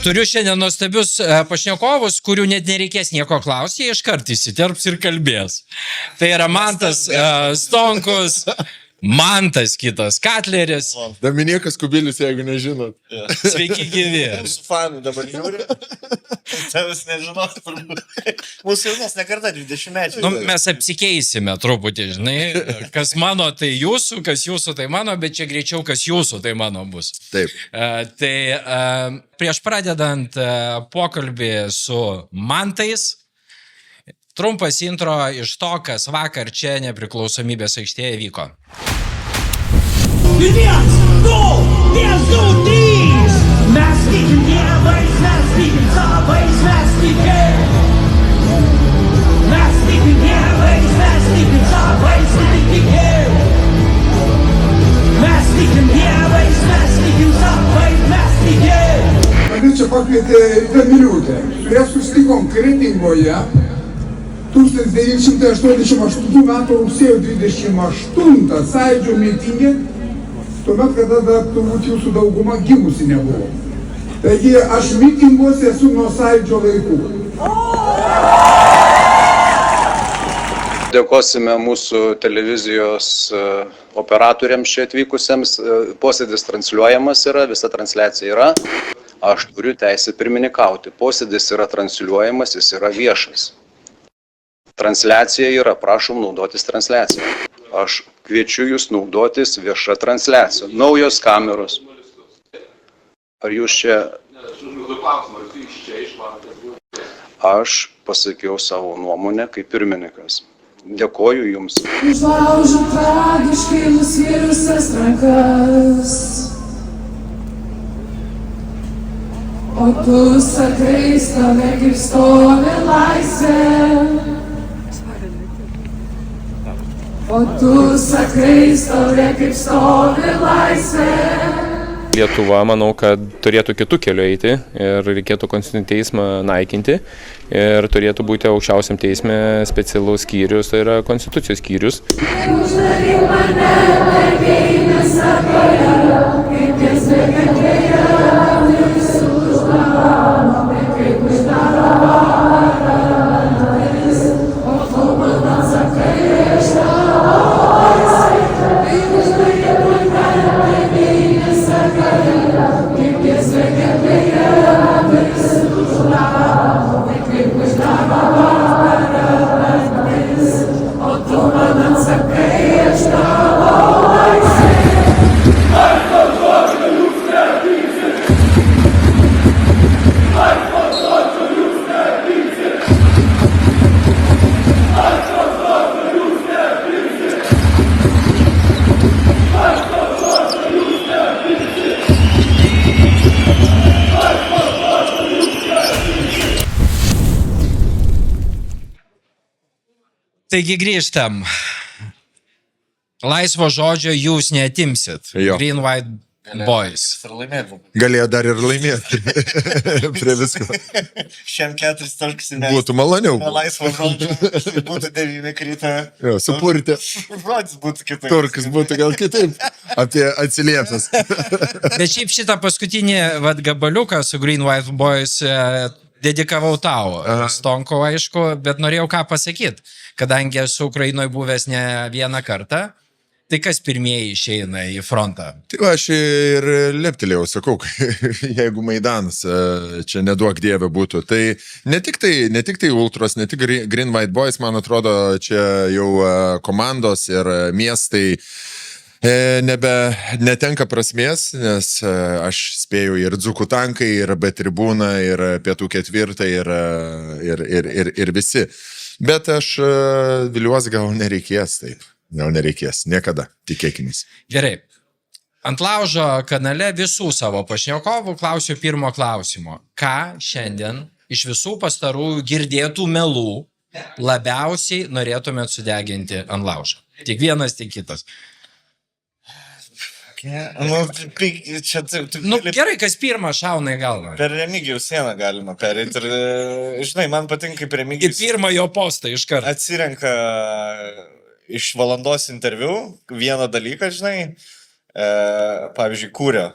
Turiu šiandien nuostabius pašnekovus, kurių net nereikės nieko klausti, jie iškart įsiterps ir kalbės. Tai yra Mantas Stonkus, Mantas kitas Katleris. Dominiekas Kubilius, jeigu nežinot. Sveiki gyvi. Mūsų fanų dabar žiūri. Tavas nežinot, turbūt. Mūsų jaunesnė karta, 20-mečiai. Nu, mes apsikeisime truputį, žinai. Kas mano, tai jūsų, kas jūsų, tai mano, bet čia greičiau, kas jūsų, tai mano bus. Taip. Prieš pradedant pokalbį su Mantais, trumpas intro iš to, kas vakar čia Nepriklausomybės aikštėje vyko. Vienas, du, vienas, du, trys. Mes tikim dievais, mes tikim savais, mes tikim. Mes tikim dievais, mes tikim savais, mes tikim. Mes tikim dievais, mes tikim savais, mes tikim. Mane čia pakvietė Tamiliūtė. Su ja susitikom Kretingoje 1988 m. rugsėjo 28 Sąjūdžio mitinge, tuomet, kada dar turbūt jūsų dauguma gimusi nebuvo. Taigi aš mitinguose esu nuo Sąjūdžio laikų. Dėkosime mūsų televizijos operatoriams čia atvykusiems. Posėdis transliuojamas yra, visa transliacija yra. Aš turiu teisę pirmininkauti. Posėdis yra transliuojamas, jis yra viešas. Transliacija yra, prašom naudotis transliacija. Aš kviečiu jūs naudotis viešą transliaciją. Naujos kameros. Ar jūs čia... Aš pasakiau savo nuomonę kaip pirmininkas. Dėkoju jums. Užlaužiu tragiškai nusvirusias rankas. O tu sakai, stovė kaip stovi laisvė. O tu sakai, stovė kaip stovi laisvė. Lietuva, manau, kad turėtų kitų kelių eiti ir reikėtų konstitucinį teismą naikinti ir turėtų būti aukščiausiam teisme specialus skyrius, tai yra konstitucijos skyrius. Uždaryk mane, mergeinės sakoje, kaip ties bekalbėje, visų uždaro, kaip uždaro vakarą. O tu man atsakai, aš tavo laisvė, kaip uždaryk mane, mergeinės sakoje, kaip ties bekalbėje, visų uždaro, kaip uždaro vakarą. O tu man atsakai, aš tavo laisvė. Taigi grįžtam. Laisvo žodžio jūs neatimsit. Jo. Green White Boys. Ir laimėtum. Galėjo dar ir laimėti. Prie visko. Šiam 4 taškus įmesti. Būtų maloniau. Laisvo žodžio. Būtų 9 kryta. Jo, supurtė. Žodis būtų kitaip. Turkas būtų gal kitaip. Apie atsiliepęs. Bet šiaip šitą paskutinį gabaliuką su Green White Boys dedikavau tau. Stonko, aišku, bet norėjau ką pasakyti. Kadangi esu Ukrainoje buvęs ne vieną kartą, tai kas pirmieji išeina į frontą? Tai va, aš ir leptelėjau, sakau, jeigu Maidanas čia neduok dievė būtų, tai ne tik tai Ultros, ne tik Green White Boys, man atrodo, čia jau komandos ir miestai netenka prasmės, nes aš spėjau ir Dzukų tankai, ir B tribūną, ir Pietų ketvirtą, ir visi. Bet aš viliuosi, gal nereikės taip. Gal nereikės. Niekada. Tikėkimės. Gerai. Ant laužo kanale visų savo pašnekovų klausiu pirmo klausimo. Ką šiandien iš visų pastarųjų girdėtų melų labiausiai norėtumėt sudeginti ant laužo? Tik vienas, tik kitas. Gerai, kas pirmą šauna į galvą. Per Remigijaus sieną galima perėti ir, žinai, man patinka, kaip Į Remigijus pirmą jo postą iš karto. atsirenka iš valandos interviu vieną dalyką, žinai, pavyzdžiui, Kūrio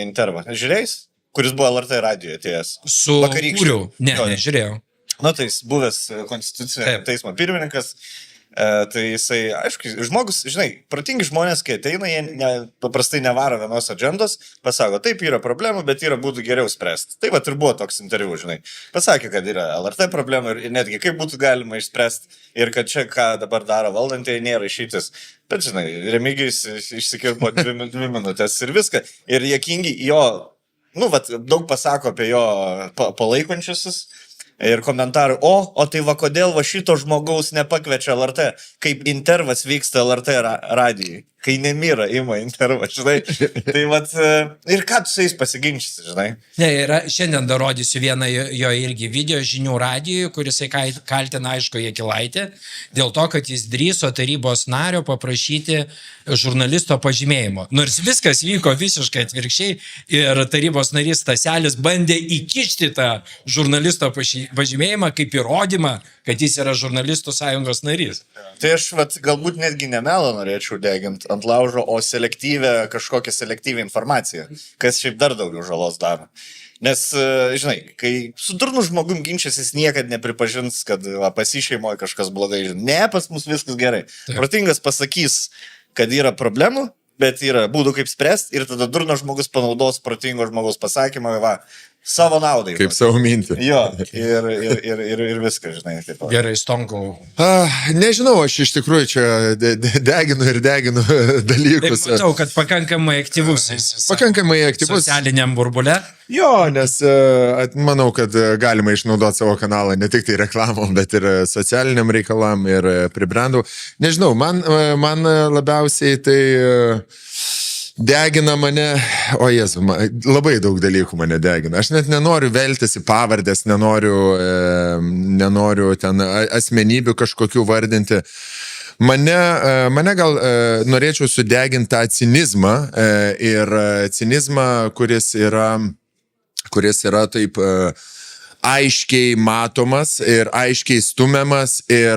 intervą. Žiūrėjus? kuris buvo LRT radijoje atėjęs. Su Vakarykščiu. Kūriu. Ne, Jo. nežiūrėjau. Nu, tai jis buvęs konstitucinio Taip. teismo pirmininkas. Tai jisai, aišku, žmogus, žinai, protingi žmonės, kai ateina, jie paprastai nevaro vienos agendos, pasako, taip yra problemų, bet yra būtų geriau spręsti. Tai va ir buvo toks interviu, žinai. Pasakė, kad yra LRT problemų ir netgi kaip būtų galima išspręsti ir kad čia, ką dabar daro valdantieji, nėra išeitis. Bet, žinai, Remigijus išsikirpo 2 minutės ir viską. Ir jėkingi jo, nu, va, daug pasako apie jo palaikančiusius. Ir komentarai, o tai va kodėl va šito žmogaus nepakviečia LRT, kaip intervas vyksta LRT radijai, kai nemira ima intervą, žinai. Tai vat, ir ką tu su jais pasiginčysi, žinai. Ne, šiandien dar rodysiu vieną jo irgi video žinių radijui, kuris kaltina aišku Jakilaitį, dėl to, kad jis drįso tarybos nario paprašyti žurnalisto pažymėjimo. Nors viskas vyko visiškai atvirkščiai ir tarybos narys Staselis bandė įkišti tą žurnalisto pažymėjimą kaip įrodymą, kad jis yra žurnalistų sąjungos narys. Tai aš vat, galbūt netgi ne melą norėčiau deginti ant laužo, o kažkokią selektyvę informaciją, kas šiaip dar daugiau žalos daro. Nes, žinai, kai su durnu žmogum ginčiasi, jis niekad nepripažins, kad pasišeimoje kažkas blogai. Ne, pas mus viskas gerai. Protingas pasakys, kad yra problemų, bet yra būdų kaip spręsti ir tada durno žmogus panaudos protingo žmogaus pasakymą, va, savo naudai. Kaip savo mintį. Jo, ir viskas, žinai. Taip. Gerai, Stonkau. Nežinau, aš iš tikrųjų čia deginu dalykus. Taip, matau, kad pakankamai aktyvus jis. Pakankamai aktyvus. Socialiniam burbule. Jo, nes manau, kad galima išnaudoti savo kanalą ne tik tai reklamom, bet ir socialiniam reikalam ir pribrendau. Nežinau, man labiausiai tai degina mane, o Jėzu, labai daug dalykų mane degina. Aš net nenoriu veltis į pavardės, nenoriu ten asmenybių kažkokių vardinti. Mane gal norėčiau sudeginti tą cinizmą ir cinizmą, kuris yra taip aiškiai matomas ir aiškiai stumiamas ir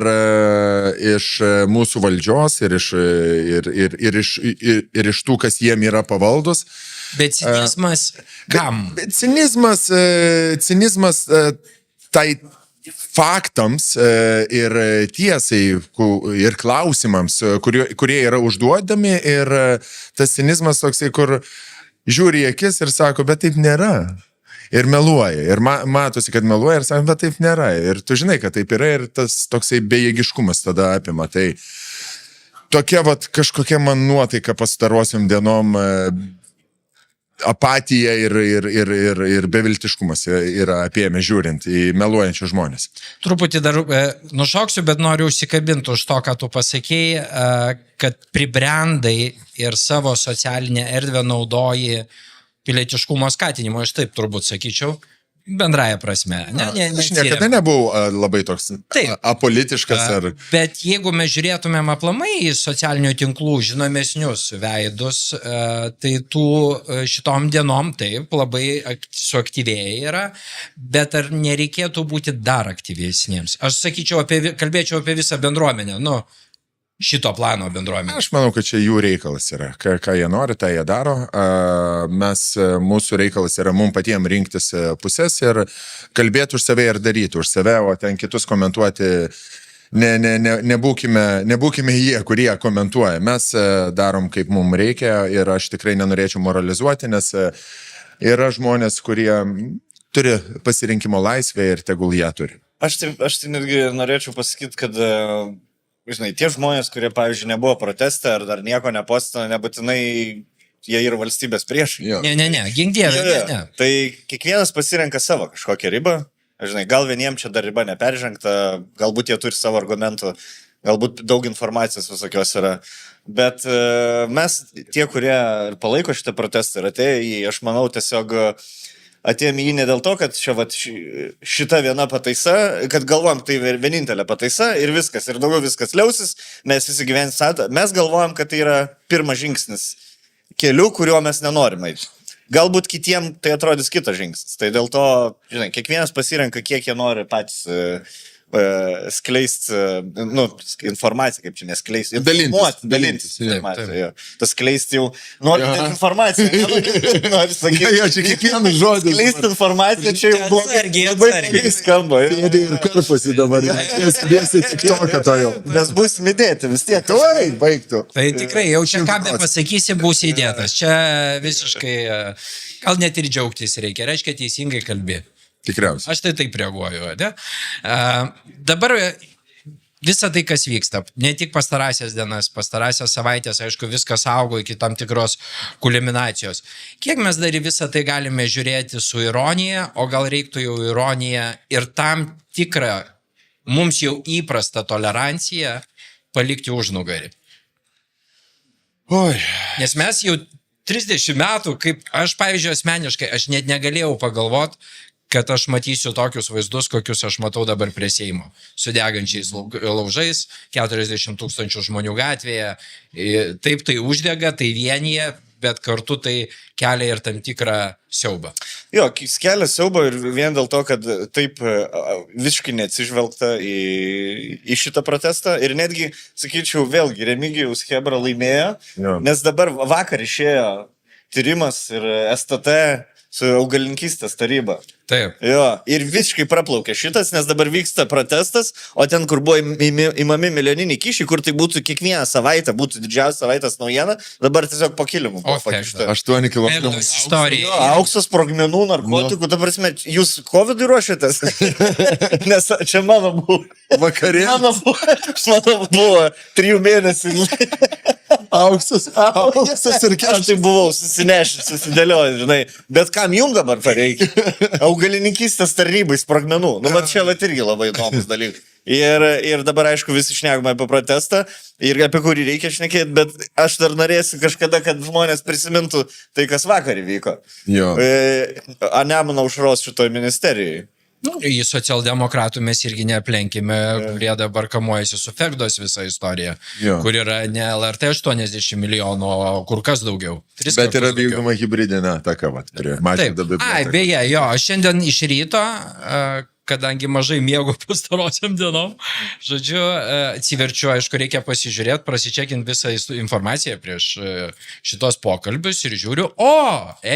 iš mūsų valdžios ir iš tų, kas jiem yra pavaldus. Bet cinizmas kam? Bet cinizmas tai faktams ir tiesai ir klausimams, kurie yra užduodami ir tas cinizmas toksai, kur žiūri į akis ir sako, bet taip nėra. Ir meluoja. Ir matosi, kad meluoja ir sako, bet taip nėra. Ir tu žinai, kad taip yra ir tas toksai bejėgiškumas tada apima. Tai tokia vat kažkokia man nuotaika pastarosiam dienom apatija ir beviltiškumas yra apėmė žiūrint į meluojančius žmonės. Truputį dar nušoksiu, bet noriu užsikabinti už to, ką tu pasakėjai, kad pribrendai ir savo socialinę erdvę naudoji pilietiškumo skatinimo, aš taip turbūt sakyčiau, bendraja prasme. Aš niekada nebuvau labai toks apolitiškas. Bet jeigu mes žiūrėtumėm aplamai į socialinių tinklų žinomesnius veidus, tai tų šitom dienom taip labai suaktyvėję yra, bet ar nereikėtų būti dar aktyvesniems? Aš sakyčiau, kalbėčiau apie visą bendruomenę, šito plano bendruomenė. Aš manau, kad čia jų reikalas yra. Ką jie nori, tą jie daro. Mūsų reikalas yra mums patiems rinktis pusės ir kalbėti už save ir daryti už save, o ten kitus komentuoti. Nebūkime jie, kurie komentuoja. Mes darom, kaip mums reikia ir aš tikrai nenorėčiau moralizuoti, nes yra žmonės, kurie turi pasirinkimo laisvę ir tegul ją turi. Aš tai netgi norėčiau pasakyti, kad žinai, tie žmonės, kurie, pavyzdžiui, nebuvo proteste ar dar nieko nepostino, nebūtinai jie yra valstybės priešai. Ne, gink dievę, ne. Tai kiekvienas pasirenka savo kažkokią ribą. Žinai, gal vieniems čia dar riba neperžengta, galbūt jie turi savo argumentų, galbūt daug informacijos visokios yra. Bet mes, tie, kurie palaiko šitą protestą ir atėjo, aš manau, tiesiog atėjome jį ne dėl to, kad šita viena pataisa, kad galvojam, tai vienintelė pataisa ir viskas, ir daugiau viskas liausis, mes visi gyvensime. Mes galvojam, kad tai yra pirmas žingsnis keliu, kuriuo mes nenorime. Galbūt kitiem tai atrodys kitas žingsnis. Tai dėl to, žinai, kiekvienas pasirenka, kiek jie nori patys skleisti, informaciją, kaip čia neskleisti. Dalintis. Informaciją. Tas skleisti jau, nori informaciją, nori sakyti. Jo, čia kiekvienas žodis. Skleisti informaciją, čia jau blogai skamba. Sėdė ir karpasi dabar. Dėsi tik toką to jau. Mes būsim įdėti vis tiek. Tuoj, baigtų. Tai tikrai, jau čia ką be pasakysi, bus įdėtas. Čia visiškai, gal net ir džiaugtis reikia, reiškia teisingai kalbėti. Tikriausiai. Aš tai taip reaguoju, ne? Dabar visa tai, kas vyksta, ne tik pastarąsias dienas, pastarąsias savaitės, aišku, viskas augo iki tam tikros kulminacijos. Kiek mes dar į visą tai galime žiūrėti su ironija, o gal reiktų jau ironiją ir tam tikrą, mums jau įprastą toleranciją palikti užnugarį. Oi. Nes mes jau 30 metų, kaip aš, pavyzdžiui, asmeniškai, aš net negalėjau pagalvoti, kad aš matysiu tokius vaizdus, kokius aš matau dabar prie Seimo. Su degančiais laužais, 40 000 žmonių gatvėje. Taip tai uždega, tai vienyje, bet kartu tai kelia ir tam tikrą siaubą. Jo, kelia siaubą ir vien dėl to, kad taip visiškai neatsižvelgta į šitą protestą. Ir netgi, sakyčiau, vėlgi, Remigijaus Chebra laimėjo, nes dabar vakar išėjo tyrimas ir STT su augalininkystės taryba. Taip. Jo, ir visiškai praplaukė šitas, nes dabar vyksta protestas, o ten, kur buvo imami milijoniniai kyšiai, kur tai būtų kiekvieną savaitę, būtų didžiausia savaitės naujiena, dabar tiesiog po kilimu. 8 km. Jo, auksas, sprogmenų, narkotikų, ta prasme, jūs COVID-ui ruošiatės? Nes čia mano buvo. Vakarė. Mano buvo 3 mėnesių. Auksas ir Aš tai buvau susinešęs, susidėliojęs, žinai. Bet kam jums dabar pareikia? Augalininkystės tarnybai sprogmenų. Bet čia irgi labai įdomus dalykas. Ir dabar, aišku, visi šnekame apie protestą ir apie kurį reikia šnekėti, bet aš dar norėsiu kažkada, kad žmonės prisimintų tai, kas vakar įvyko. Nemuno aušros šitoj ministerijai. Į socialdemokratų mes irgi neaplenkime, kurie dabar kamuojasi su Fegdos visą istoriją, kur yra ne LRT 80 milijonų, o kur kas daugiau. Bet yra vykdoma hybridinė ataka, Taip. Beje, jo, šiandien iš ryto, kadangi mažai miego pastarosiam dienom, žodžiu, atsiverčiu, aišku, reikia pasižiūrėti, prasičekinti visą informaciją prieš šitos pokalbius ir žiūriu,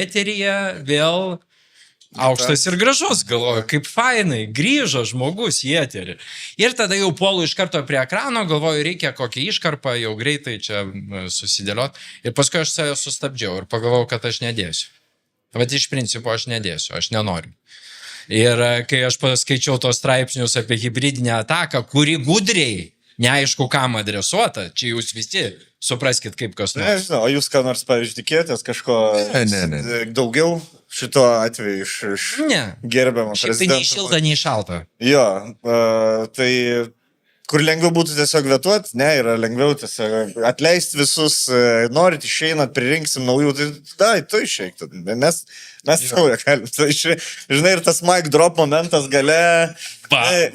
eteryje vėl aukštas ir gražus, galvoju, kaip fainai, grįžo žmogus į eterį. Ir tada jau puolu iš karto prie ekrano, galvoju, reikia kokią iškarpą, jau greitai čia susidėliot. Ir paskui aš save sustabdžiau ir pagalvojau, kad aš nedėsiu. Vat iš principo aš nedėsiu, aš nenoriu. Ir kai aš paskaičiau tos straipsnius apie hibridinę ataką, kuri gudriai, neaišku kam adresuota, čia jūs visi supraskit, kaip kas nors. Nežinau, o jūs ką nors, pavyzdžiui, tikėtės kažko daugiau šito atveju iš gerbiamo prezidento? Šiaip tai nei šilta, nei šalta. Jo, tai kur lengviau būtų tiesiog vetuoti, yra lengviau tiesiog atleisti visus, norit išeinat, pririnksim naujų, tai tu išeik, mes naują galim. Žinai, ir tas mic drop momentas gale,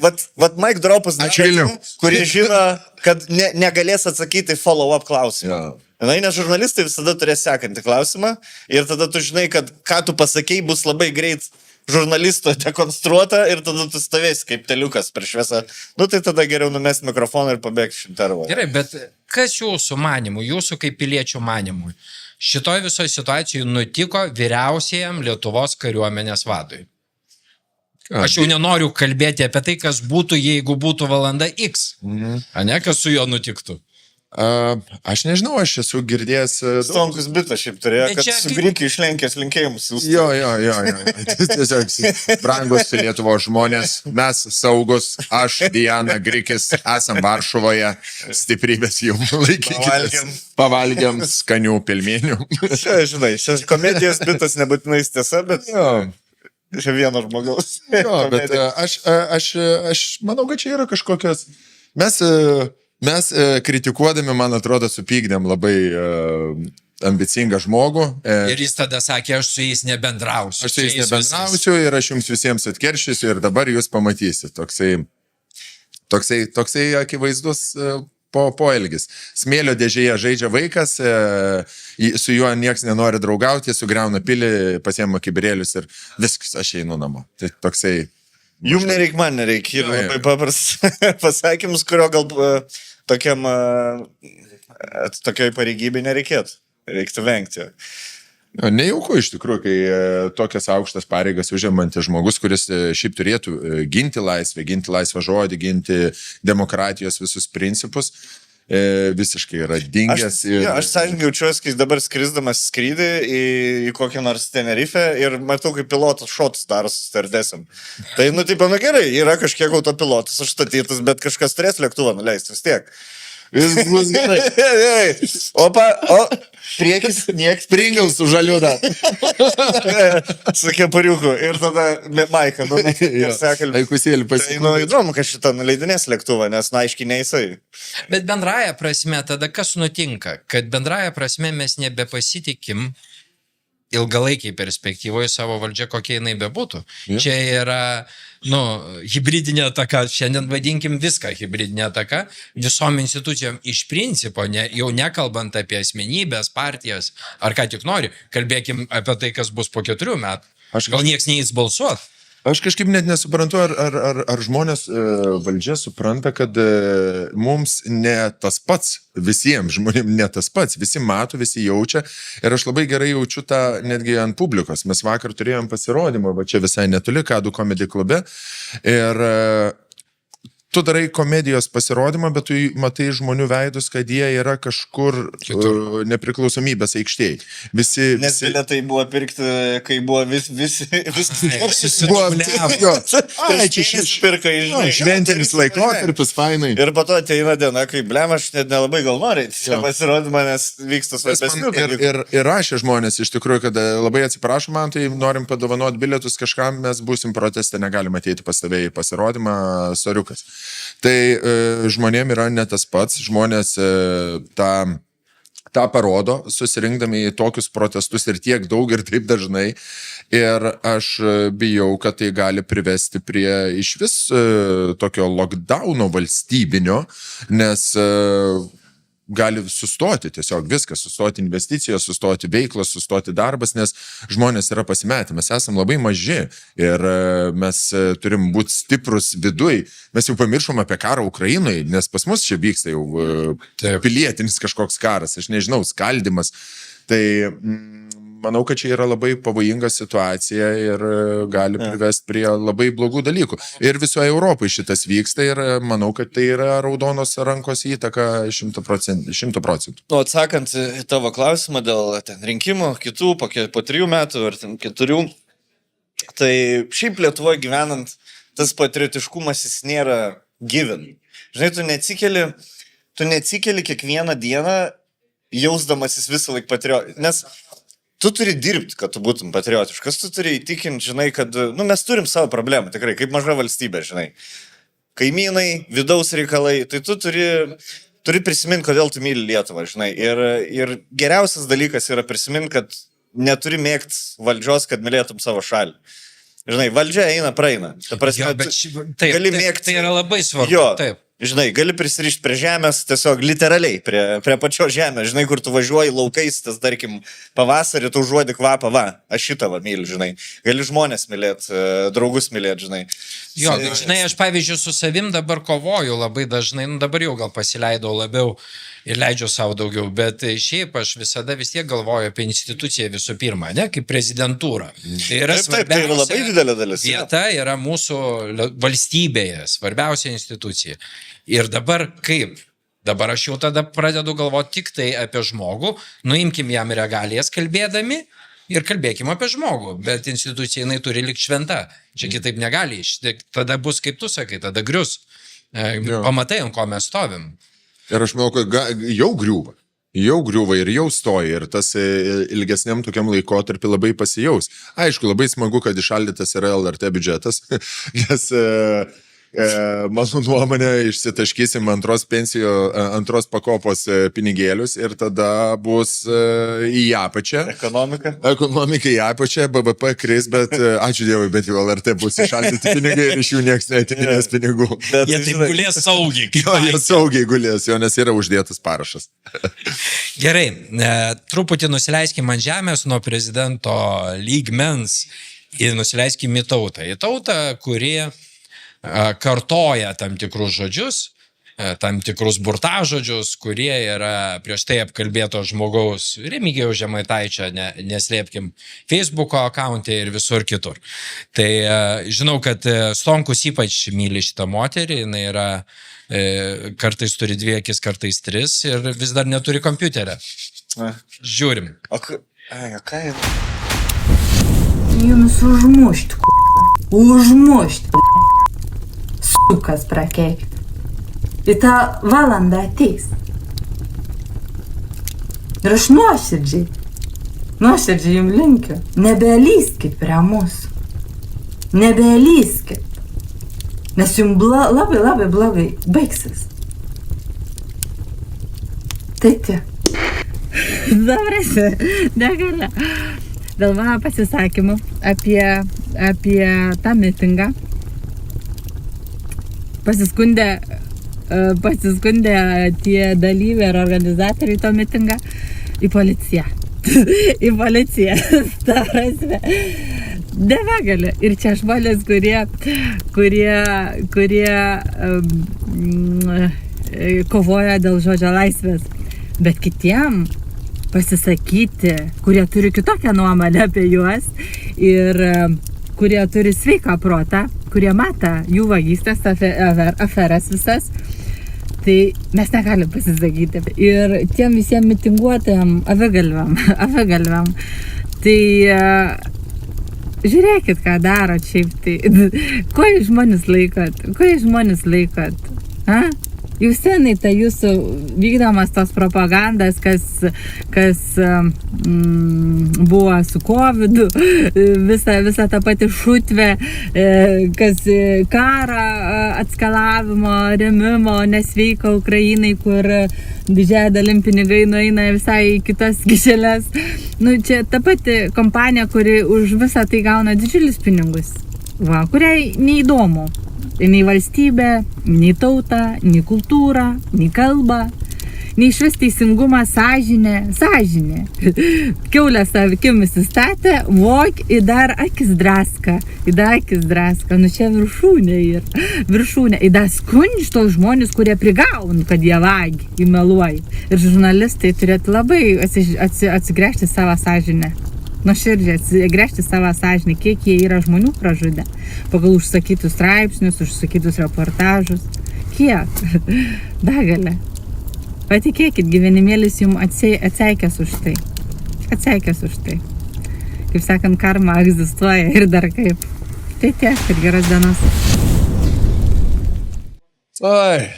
vat mic dropas, kurie žino, kad negalės atsakyti follow-up klausimą. Nes žurnalistai visada turės sekantį klausimą ir tada tu žinai, kad ką tu pasakei bus labai greit žurnalisto dekonstruota ir tada tu stovėsi kaip teliukas per šviesą. Tai tada geriau numesti mikrofoną ir pabėgti iš intervalo. Gerai, bet kas jūsų manimų, jūsų kaip piliečių manimų, šitoj visoje situacijoje nutiko vyriausiajam Lietuvos kariuomenės vadui? Aš jau nenoriu kalbėti apie tai, kas būtų, jeigu būtų valanda X. Kas su juo nutiktų? Aš nežinau, aš esu girdėjęs... Stonkus bitas šiaip turėjo, kad sugrįkiai išlenkęs linkėjimus. Jo. Tiesiog, brangus Lietuvos žmonės, mes saugus, aš, Diana Grikis, esam Varšuvoje, stiprybės jums laikykitės. Pavalgiam skanių pilmėnių. Žinai, šias komedijos bitas nebūtinai tiesa, bet... Čia vieno žmogaus. Bet aš manau, kad čia yra kažkokios... Mes kritikuodami, man atrodo, supykdėm labai ambicingą žmogų. Ir jis tada sakė, aš su jais nebendrausiu. Aš su jais nebendrausiu ir aš jums visiems atkeršysiu ir dabar jūs pamatysit. Toksai akivaizdus poelgis. Smėlio dėžėje žaidžia vaikas, su juo nieks nenori draugauti, jis sugriauna pilį, pasiema kibirėlius ir viskas, aš einu namo. Tai toksai Jum nereik, man nereik. Ir labai paprastas pasakymus, kurio gal tokioj pareigybei nereikėtų. Reiktų vengti. Nejauku iš tikrųjų, kai tokias aukštas pareigas užimantis žmogus, kuris šiaip turėtų ginti laisvą žodį, ginti demokratijos visus principus, visiškai yra dingęs. Aš sąžininkai jaučiuosi, kai dabar skrisdamas skrydį į kokią nors Tenerife ir matau, kaip pilotas šotus daro su stardesam. Tai, gerai, yra kažkiek autopilotas užstatytas, bet kažkas turės lėktuvą nuleisti vis tiek. Vis bus gerai. Priekis nieks Pringles su žaliuda. su kepuriuku ir tada Maika, Aikusėlį Tai, įdomu, kad šitą nuleidinės lėktuvą, nes, aiškiai, ne jisai. Bet bendraja prasme, tada kas nutinka? Kad bendraja prasme mes nebepasitikim ilgalaikiai perspektyvoje savo valdžia, kokia jinai bebūtų. Čia yra, hibridinė ataka, šiandien vadinkim viską hibridinė ataka, visom institucijom iš principo, jau nekalbant apie asmenybės, partijas, ar ką tik nori, kalbėkim apie tai, kas bus po 4 metų. Gal nieks neįs balsuot? Aš kažkaip net nesuprantu, ar žmonės valdžia supranta, kad mums ne tas pats, visiems žmonėms ne tas pats, visi mato, visi jaučia ir aš labai gerai jaučiu tą netgi ant publikos. Mes vakar turėjom pasirodymą, va čia visai netoli, Kadų Comedy klube ir tu darai komedijos pasirodymą, bet tu matai žmonių veidus, kad jie yra kažkur nepriklausomybės aikštėje. Nes bilietai buvo pirkti, kai buvo visi pirka šventinis laikotarpis, fainai. Ir po to ateina diena, kai aš net nelabai gal noriu čia pasirodymą, nes vyksta svarbesnių. Ir rašė žmonės iš tikrųjų, kad labai atsiprašom, man tai norim padovanoti bilietus kažkam, mes būsim proteste, negalim ateiti pas tave į pasirodymą, soriukas. Tai žmonėm yra ne tas pats, žmonės tą parodo, susirinkdami į tokius protestus ir tiek daug ir taip dažnai. Ir aš bijau, kad tai gali privesti prie išvis tokio lockdowno valstybinio, nes gali sustoti tiesiog viskas, sustoti investicijos, sustoti veiklos, sustoti darbas, nes žmonės yra pasimetę, mes esame labai maži ir mes turim būti stiprus viduj, mes jau pamiršom apie karą Ukrainoje, nes pas mus čia vyksta jau pilietinis kažkoks karas, aš nežinau, skaldimas, tai manau, kad čia yra labai pavojinga situacija ir gali privesti prie labai blogų dalykų. Ir visoje Europoje šitas vyksta ir manau, kad tai yra raudonos rankos įtaka 100%. Atsakant tavo klausimą dėl rinkimų kitų po 3 metų ar 4, tai šiaip Lietuvoje gyvenant, tas patriotiškumas jis nėra given. Žinai, tu neatsikeli kiekvieną dieną jausdamasis visą laiką patriotiškas, nes tu turi dirbti, kad tu būtum patriotiškas, tu turi įtikinti, žinai, kad, mes turim savo problemą, tikrai, kaip maža valstybė, žinai. Kaimynai, vidaus reikalai, tai tu turi prisiminti, kodėl tu myli Lietuvą, žinai. Ir geriausias dalykas yra prisiminti, kad neturi mėgti valdžios, kad mylėtum savo šalį. Žinai, valdžia eina, praeina. Ta prasme, gali mėgti. Tai yra labai svarbu. Jo, taip. Žinai, gali prisirišti prie žemės, tiesiog literaliai, prie pačios žemės, žinai, kur tu važiuoji laukais, tas, tarkim, pavasarį tu užuodi kvapą, aš šitą myliu, žinai. Gali žmonės mylėti, draugus mylėti, žinai. Jo, žinai, aš pavyzdžiui su savim dabar kovoju labai dažnai, dabar jau gal pasileidau labiau ir leidžiu savo daugiau, bet šiaip aš visada vis tiek galvoju apie instituciją visų pirma, ne, kaip prezidentūrą. Tai yra tai yra labai didelė dalis. Vieta yra mūsų valstybėje, svarbiausia institucija. Ir dabar kaip? Dabar aš jau tada pradedu galvoti tik tai apie žmogų, nuimkim jam regalijas kalbėdami ir kalbėkim apie žmogų, bet institucija jinai turi likti šventa. Čia kitaip negali, tada bus kaip tu sakai, tada grius. Pamatai, ant ko mes stovim. Ir aš manau, kad jau griūva ir jau stoja ir tas ilgesniam tokiam laikotarpį labai pasijaus. Aišku, labai smagu, kad išaldytas yra LRT biudžetas, nes mano nuomonė išsitaškysim antros pakopos pinigėlius ir tada bus į apačią. Ekonomika į apačią, BVP kris, bet ačiū Dievui, bet jau LRT bus išaldyti pinigai ir iš jų nieks neatiminės pinigų. Jie taip gulės saugiai. Jie saugiai gulės, jo, nes yra uždėtas parašas. Gerai, truputį nusileiskime ant žemės nuo prezidento lygmens ir nusileiskim į tautą. Į tautą, kuri kartoja tam tikrus žodžius, tam tikrus burtažodžius, kurie yra prieš tai apkalbėto žmogaus Remigijaus Žemaitaičio, neslėpkim, Facebook'o akkaunte ir visur kitur. Tai žinau, kad Stonkus ypač myli šitą moterį, jinai yra kartais turi 2 akis, kartais 3 ir vis dar neturi kompiuterio. Žiūrim. O ką jau? Jums užmušt, užmušt, sukas prakeikti. Į tą valandą ateis. Ir aš nuoširdžiai jums linkiu, nebelyskit prie mūsų. Nebelyskit. Nes jums labai blogai baigsis. Tai tiek. Dabrasi, negali. Dėl mano pasisakymų apie tą mitingą pasiskundė tie dalyviai ir organizatoriai to mitingą į policiją. Į policiją. Ta prasme. Nebegali. Ir čia žmonės, kurie kovoja dėl žodžio laisvės. Bet kitiem pasisakyti, kurie turi kitokią nuomonę apie juos ir kurie turi sveiką protą, kurie mata jų vagystės, aferas visas, tai mes negalim pasisakyti. Ir tiem visiems mitinguotojam avigalviam, tai žiūrėkit, ką darot šiaip tai. Ko jūs žmonės laikot? Ha? Jūs senai ta jūsų vykdomas tos propagandas, kas buvo su COVID, visa ta pati šutvė, kas karą atskalavimo, remimo, nesveika Ukrainai, kur didžiąją dalim pinigai nueina visai kitas kišelės. Nu, čia ta pati kompanija, kuri už visą tai gauna didžiulius pinigus, kuriai neįdomu. Nei valstybė, nei tauta, nei kultūra, nei kalba, nei išvis teisingumą, sąžinė. Kiaulės savikimis įstatė, vok į dar akis draska. Nu čia viršūnė yra. Į dar skundž tos žmonės, kurie prigaun, kad jie vagi, įmeluoja. Ir žurnalistai turėtų labai atsigręžti savo sąžinę. Nuoširdžiai atsigręžti savo sąžinę, kiek jie yra žmonių pražudę. Pagal užsakytus straipsnius, užsakytus reportažus. Kiek? Begalė. Patikėkit, gyvenimėlis jums atseikęs už tai. Kaip sakant, karma egzistuoja ir dar kaip. Tai tiek, ir geros dienos. Oi.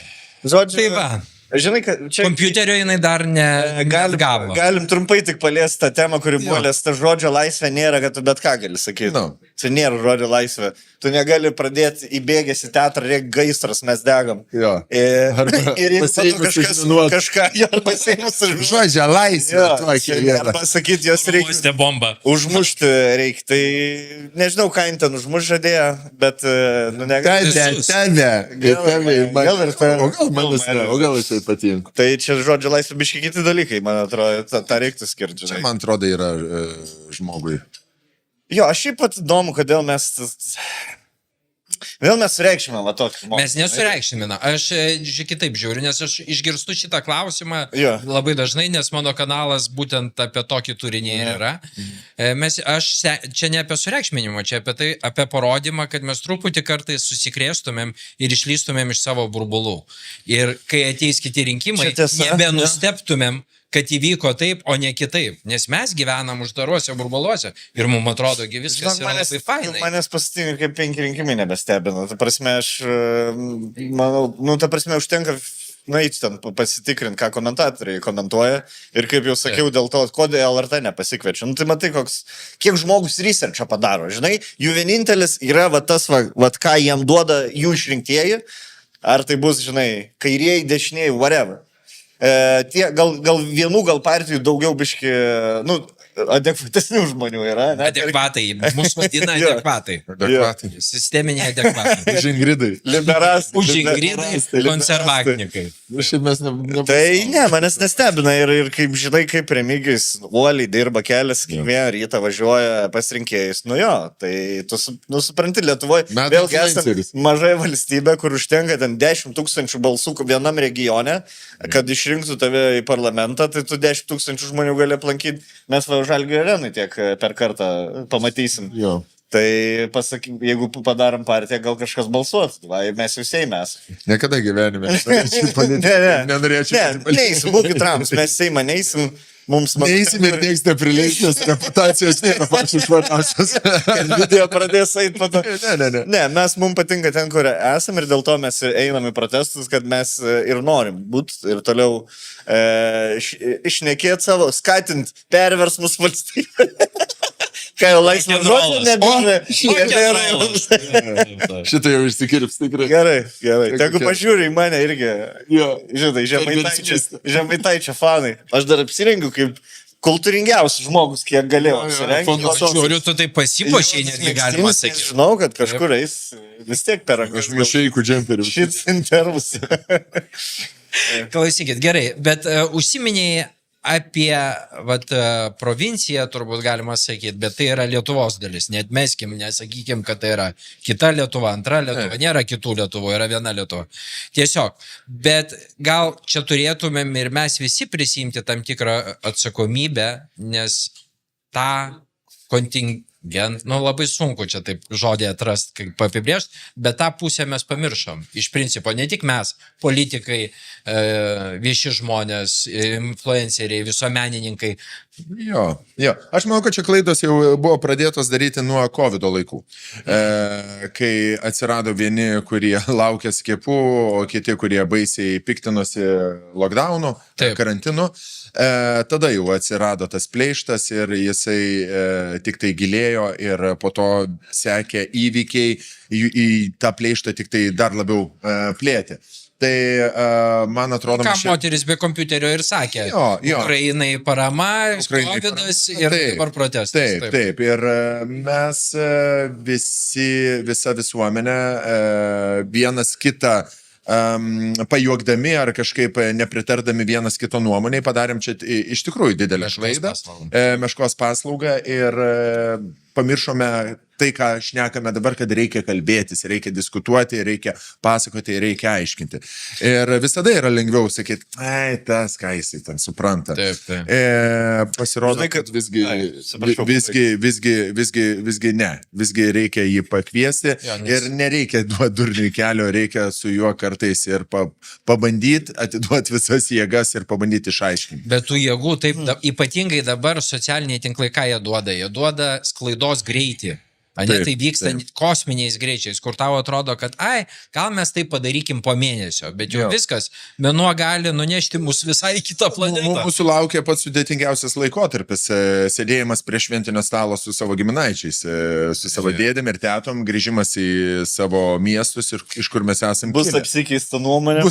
Žodžiu, Tai va. Žinai, kad čia... Kompiuterio jinai dar negavo. Galim trumpai tik paliesti tą temą, kuri buvo liesta. Žodžio laisvė nėra, kad tu bet ką gali sakyti. Čia nėra žodžio laisvė. Tu negali pradėti įbėgęs į teatrą, reikia gaisras, mes degam. Jo. Ir kažką pasėjimus už žodžio laisvė. Arba sakyti, jos reikia užmušti reikia. Tai nežinau, ką jin ten užmuš žadėjo, bet negali. O gal jisai patinka. Tai čia žodžio laisvė biški kiti dalykai, man atrodo, tą reiktų skirti. Čia, man atrodo, yra žmogui. Jo, aš šiaip pat įdomu, kodėl mes sureikšime va tokį žmogų. Mes nesureikšime. Aš kitaip žiūriu, nes aš išgirstu šitą klausimą labai dažnai, nes mano kanalas būtent apie tokį turinį yra. Aš čia ne apie sureikšminimą, čia apie parodymą, kad mes truputį kartais susikrėstumėm ir išlystumėm iš savo burbulų. Ir kai ateis kiti rinkimai, nebenusteptumėm, kad įvyko taip, o ne kitaip. Nes mes gyvenam uždaruose burbuluose ir mums atrodo, viskas yra labai fainai. Manęs pasitinka, kaip 5 rinkimai nebestebina. Ta prasme, aš manau, užtenka nueiti ten pasitikrinti, ką komentatoriai komentuoja. Ir kaip jau sakiau, dėl to, kodėl LRT nepasikvečia. Tai matai, kiek žmogus researchą padaro. Žinai, jų vienintelis yra tas, ką jiem duoda jų išrinktieji. Ar tai bus, žinai, kairieji, dešiniai, whatever. Gal vienų, gal partijų daugiau biški, adekvatesnių žmonių yra, ne? Adekvatai, mūsų vadina Jo. adekvatai. Adekvatai. Sisteminiai adekvatai. Už Ingridai. Liberastai. Už ingridai konservatnikai. Šiaip mes Tai ne, manęs nestebina ir kaip žinai, kaip Remigijus uoliai dirba kelias, kiekvieną rytą važiuoja pas rinkėjus. Nu jo, tai tu supranti, Lietuvoje Metų vėlgi influenceris. esame mažai valstybė, kur užtenka ten 10 000 balsų vienam regione, kad išrinktų tave į parlamentą, tai tu 10 000 žmonių gali aplankyti. Mes va Žalgirio arenai tiek per kartą pamatysim. Jo. Tai pasakyk, jeigu padarom partiją, gal kažkas balsuos. Va, mes jau Seimės. Niekada gyvenime. Nenorėčiau. Neįsim, būkit ramus, mes Seimą neįsim. Mums Neįsim ir nieks neprileis, nes reputacijos nėra pačios švariausios. video pradės eiti po to. Ne. Ne, mums patinka ten, kur esam ir dėl to mes einam į protestus, kad mes ir norim būti ir toliau išnekėti savo, skatinti perversmus valstybę. Kai jau laisvė žodžio nebėra. Šitą jau išsikirps tikrai. Gerai. Tegu pažiūrė į mane irgi. Jo. Žinai, Žemaitaičio fanai. Aš dar apsirengiu kaip kultūringiausias žmogus, kiek galėjau apsirengti. Žiūriu, tu tai pasipošiai netgi galima sakyti. Žinau, kad kažkur eis vis tiek per rankas. Aš mašeikų džemperių. Šits intervus. Klausykit, gerai, bet užsiminiai apie provinciją, turbūt galima sakyti, bet tai yra Lietuvos dalis. Neatmeskim, nesakykim, kad tai yra kita Lietuva, antra Lietuva, nėra kitų Lietuvų, yra viena Lietuva. Tiesiog, bet gal čia turėtumėm ir mes visi prisimti tam tikrą atsakomybę, nes tą labai sunku čia taip žodį atrasti, kaip apibrėžti, bet tą pusę mes pamiršom. Iš principo, ne tik mes, politikai, vieši žmonės, influenceriai, visuomenininkai. Jo. Aš manau, kad čia klaidos jau buvo pradėtos daryti nuo COVID laikų. Kai atsirado vieni, kurie laukia skiepų, o kiti, kurie baisiai piktinosi lockdownu, karantinu. Tada jau atsirado tas pleištas ir jisai tik tai gilėjo ir po to sekė įvykiai, į tą pleištą tik tai dar labiau plėtė. Tai man atrodo... Ką moteris be kompiuterio ir sakė. Ukrainai parama, COVIDas ir dabar protestas. Taip. Ir mes visa visuomenė vienas kitą pajuokdami ar kažkaip nepritardami vienas kito nuomoniai padarėm čia iš tikrųjų didelę klaidą, meškos paslaugą ir pamiršome tai, ką šnekame dabar, kad reikia kalbėtis, reikia diskutuoti, reikia pasakoti, reikia aiškinti. Ir visada yra lengviau sakyti, tas, ką jisai ten supranta. Pasirodo, kad visgi ne. Visgi reikia jį pakviesti ir nereikia duoti durniui kelio, reikia su juo kartais ir pabandyti, atiduoti visas jėgas ir pabandyti išaiškinti. Bet tų jėgų, taip, ypatingai dabar socialiniai tinklai, ką jie duoda? Jie duoda sklaidos greitį. Tai vyksta kosminiais greičiais, kur tau atrodo, kad gal mes tai padarykim po mėnesio, bet jau viskas, mėnuo gali nunešti mus visai į kitą planetą. Mūsų laukia pats sudėtingiausias laikotarpis, sėdėjimas prie šventinio stalo su savo giminaičiais, su savo dėdėm ir tetom, grįžimas į savo miestus ir iš kur mes esame. Bus apsikeista nuomonė.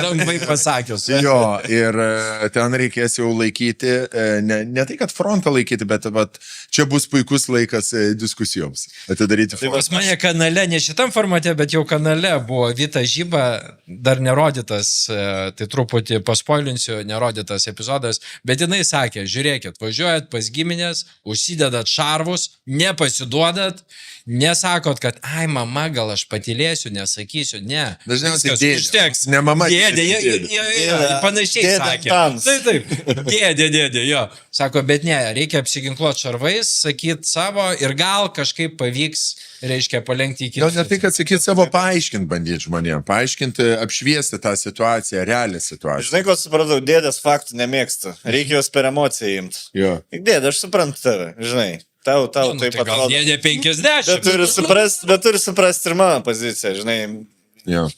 Lengvai pasakius. Jo, ir ten reikės jau laikyti, ne tai, kad frontą laikyti, bet čia bus puikus laikas diskusijoms. Atidaryti. Tai pas mane kanale, ne šitam formate, bet jau kanale buvo Vita Žyba, dar nerodytas, tai truputį paspoilinsiu, nerodytas epizodas, bet jinai sakė, žiūrėkit, važiuojat pas giminės, užsidedat šarvus, nepasiduodat, nesakot, kad mama, gal aš patylėsiu, nesakysiu, ne. Dažniausiai dėdė. Ne mama. Dėdė, panašiai sakė. Taip, dėdė, jo. Sako, bet ne, reikia apsiginkluoti šarvais, sakyti savo ir gal kažkaip pavyks, reiškia, palenkti į kitą. Gal ne tai, kad sakyti savo, paaiškinti bandyti žmonėm, paaiškinti, apšviesti tą situaciją, realią situaciją. Žinai, ko supratau, dėdės faktų nemėgsta. Reikia juos per emociją imti. Dėdė, aš suprantu tave, žinai. Tau taip pat atrodo. Dėdė 50. Bet turi suprasti ir mano poziciją, žinai.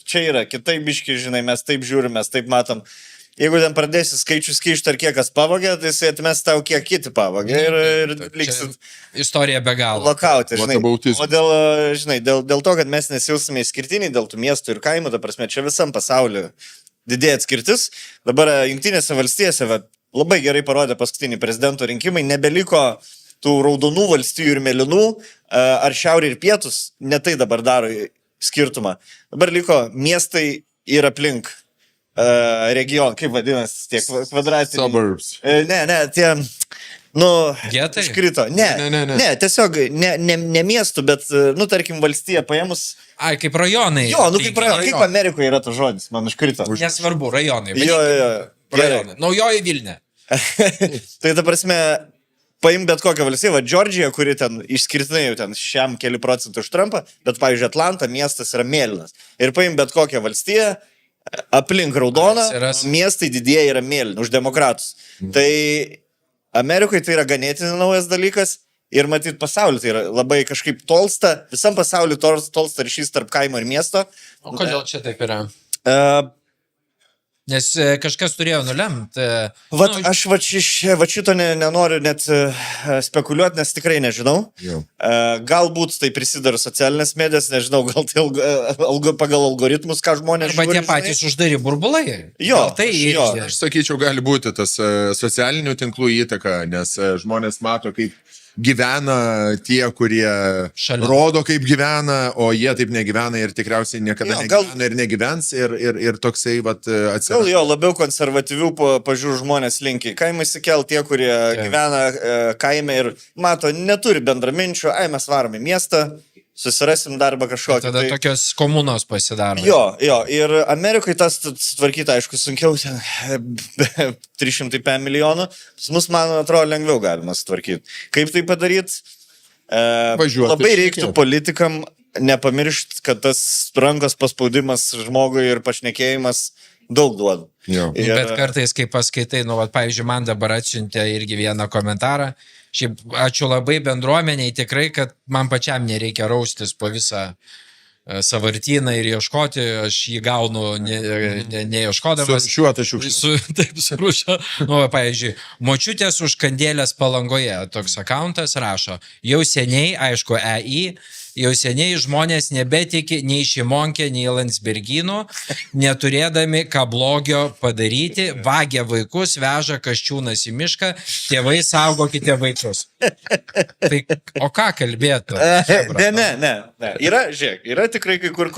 Čia yra kitaip biški, žinai, mes taip žiūrim, mes taip matom. Jeigu ten pradėsi skaičius keišti ar kiek kas pavogė, tai jis atmes tau kiek kiti pavogė ir liksit... Istorija be galo. Lokauti, žinai. O dėl to, kad mes nesijausime išskirtiniai, dėl tų miestų ir kaimų, ta prasme, čia visam pasauliu didėja atskirtis. Dabar Jungtinėse valstijose, labai gerai parodė paskutiniai prezidento rinkimai, nebeliko tų raudonų valstijų ir mėlynų, ar šiaurė ir pietus, ne tai dabar daro skirtumą. Dabar liko miestai ir aplink region, kaip vadinasi, tie kvadratiniai. Suburbs. Ne, tie, Getai? iškrito. Ne, tiesiog ne miestų, bet, tarkim, valstija paėmus. Ai, kaip rajonai. Jo, kaip rajonai. Kaip Amerikoje yra tas žodis, man iškrito. Nesvarbu, rajonai. Jo. Rajonai. Naujoji Vilnė. Tai ta prasme, paim bet kokią valstybę, va, Džordžija, kuri ten išskirtinai jau ten šiam keli procentų už Trumpą, bet, pavyzdžiui, Atlanta miestas yra mėlynas. Ir paim bet kokią valstiją, aplink raudoną, miestai didieji yra mėlyni už demokratus. Tai Amerikoje tai yra ganėtinai naujas dalykas ir matyt pasaulyje tai yra labai kažkaip tolsta, visam pasauliu tolsta ryšys tarp kaimo ir miesto. O kodėl čia taip yra? Nes kažkas turėjo nulemti. Aš šito nenoriu net spekuliuoti, nes tikrai nežinau. Galbūt tai prisidaro socialinės medijas, nežinau, gal tai pagal algoritmus, ką žmonės žiūri. Arba tie patys uždari burbulai. Jo, aš sakyčiau, gali būti tas socialinių tinklų įtaka, nes žmonės mato, kaip gyvena tie, kurie rodo, kaip gyvena, o jie taip negyvena ir tikriausiai niekada negyvena ir negyvens ir toksai atsiranda. Gal jo, labiau konservatyvių pažiūrų žmonės linki. Kaimai įsikel tie, kurie gyvena kaime ir mato, neturi bendraminčių, mes varom į miestą, susirasim darbą kažkokį. Tada tokios komunos pasidaro. Jo, ir Amerikoje tas sutvarkyti, aišku, sunkiau, 300 milijonų, mus, man atrodo, lengviau galima sutvarkyti. Kaip tai padaryti? Labai reiktų politikam nepamiršti, kad tas rankos paspaudimas žmogui ir pašnekėjimas daug duoda. Bet kartais, kai paskaitai, pavyzdžiui, man dabar atsiuntė irgi vieną komentarą. Šiaip ačiū labai bendruomeniai, tikrai, kad man pačiam nereikia raustis po visą savartyną ir ieškoti, aš jį gaunu neieškodamas. Surūšiuotą šiukšlę. Taip, surūšio. Pavyzdžiui, močiutės užkandėlės Palangoje, toks akauntas rašo, jau seniai, aišku, jau seniai žmonės nebetiki nei Šimonke, nei Landsbergynų, neturėdami ką blogio padaryti, vagia vaikus, veža Kasčiūnas į mišką, tėvai saugokite vaikus. Tai, o ką kalbėtų? Ne. Yra tikrai kai kur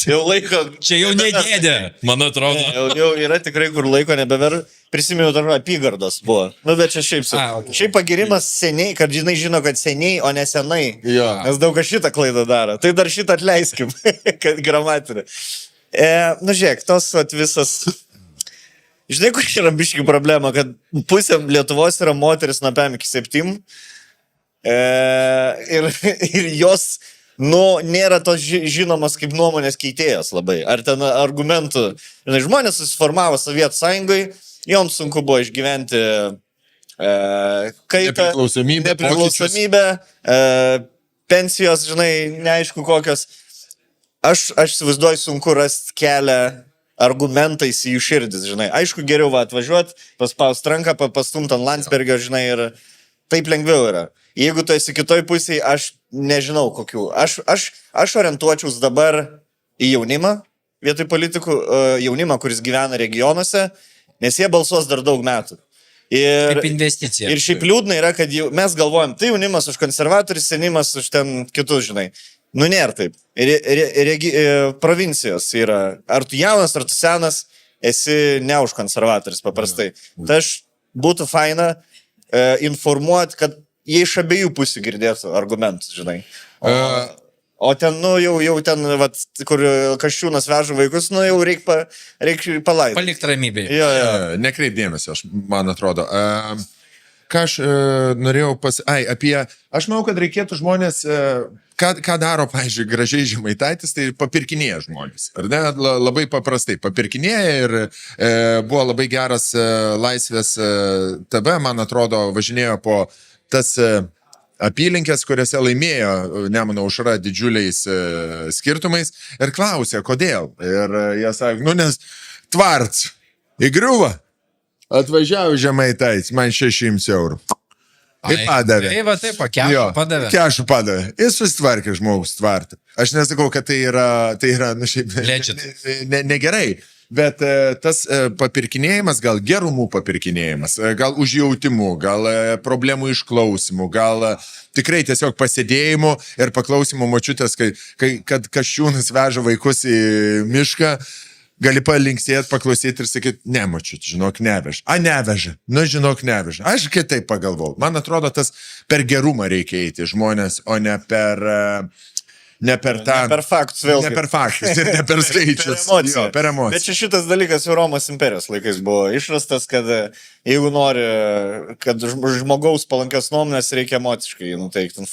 jau laiko... Čia jau nedėdė, man atrodo. Jau yra tikrai kur laiko nebever... Prisimenu, dar apygardos buvo. Bet čia šiaip su. Šiaip pagirimas seniai, kad žino, kad seniai, o ne senai. Nes daug kas šitą klaidą daro. Tai dar šitą atleiskim, kad gramatinė. Žiūrėk, tos visas... Žinai, kur yra biški problema, kad pusė Lietuvos yra moteris nuo 5 iki 7. Ir jos, nėra tos žinomas kaip nuomonės keitėjas labai. Ar ten argumentų. Žinai, žmonės susiformavo Sovietų Sąjungai, joms sunku buvo išgyventi kaitą, nepriklausomybę, pensijos, žinai, neaišku kokios. Aš įsivaizduoju, sunku rasti kelią argumentais į jų širdis, žinai. Aišku, geriau atvažiuoti, paspaust ranką, pastumti ant Landsbergio, žinai, ir taip lengviau yra. Jeigu tu esi kitoj pusėje, aš nežinau kokių. Aš orientuočiaus dabar į jaunimą, vietoj politikų, jaunimą, kuris gyvena regionuose, nes jie balsuos dar daug metų. Kaip investicija. Ir šiaip liūdna yra, kad mes galvojam, tai jaunimas už konservatorius, senimas už ten kitus, žinai. Nėra taip. Provincijos yra. Ar tu jaunas, ar tu senas, esi ne už konservatorius paprastai. Tai aš būtų faina informuoti, kad jie iš abiejų pusių girdėtų argumentus, žinai. O ten, jau ten, kur Kasčiūnas veža vaikus, jau reikia palaidoti. Palikti ramybėj. Nekreip dėmesio, man atrodo. Ką aš norėjau aš manau, kad reikėtų žmonės, ką daro, pavyzdžiui, gražiai Žemaitaitis, tai papirkinėja žmonės. Ar ne? Labai paprastai papirkinėja ir buvo labai geras Laisvės TV, man atrodo, važinėjo po tas apylinkės, kuriuose laimėjo Nemuno aušra didžiuliais skirtumais ir klausė, kodėl. Ir jie sakė, nes tvarts įgriuva, atvažiavo Žemaitaitis, man 600 eurų. Kaip padavė. Taip, padavė. Kešų padavė. Jis susitvarkė žmogus tvartą. Aš nesakau, kad tai yra šiaip negerai. Bet tas papirkinėjimas, gal gerumų papirkinėjimas, gal užjautimu, gal problemų išklausimu, gal tikrai tiesiog pasėdėjimu ir paklausimu močiutės, kad Kasčiūnas veža vaikus į mišką, gali palinksėti, paklausyti ir sakyti, ne, močiut, žinok, neveža. A, neveža. Nu, žinok, neveža. Aš kitaip pagalvojau. Man atrodo, tas per gerumą reikia eiti žmonės, o ne per... Ne per tą... Ne per faktus vėlgi. Ne per faktus ir ne per skaičius. Per emociją. Bet čia šitas dalykas jau Romos imperijos laikais buvo išrastas, kad jeigu nori, kad žmogaus palankios nuomonės, reikia emociškai nuteikti.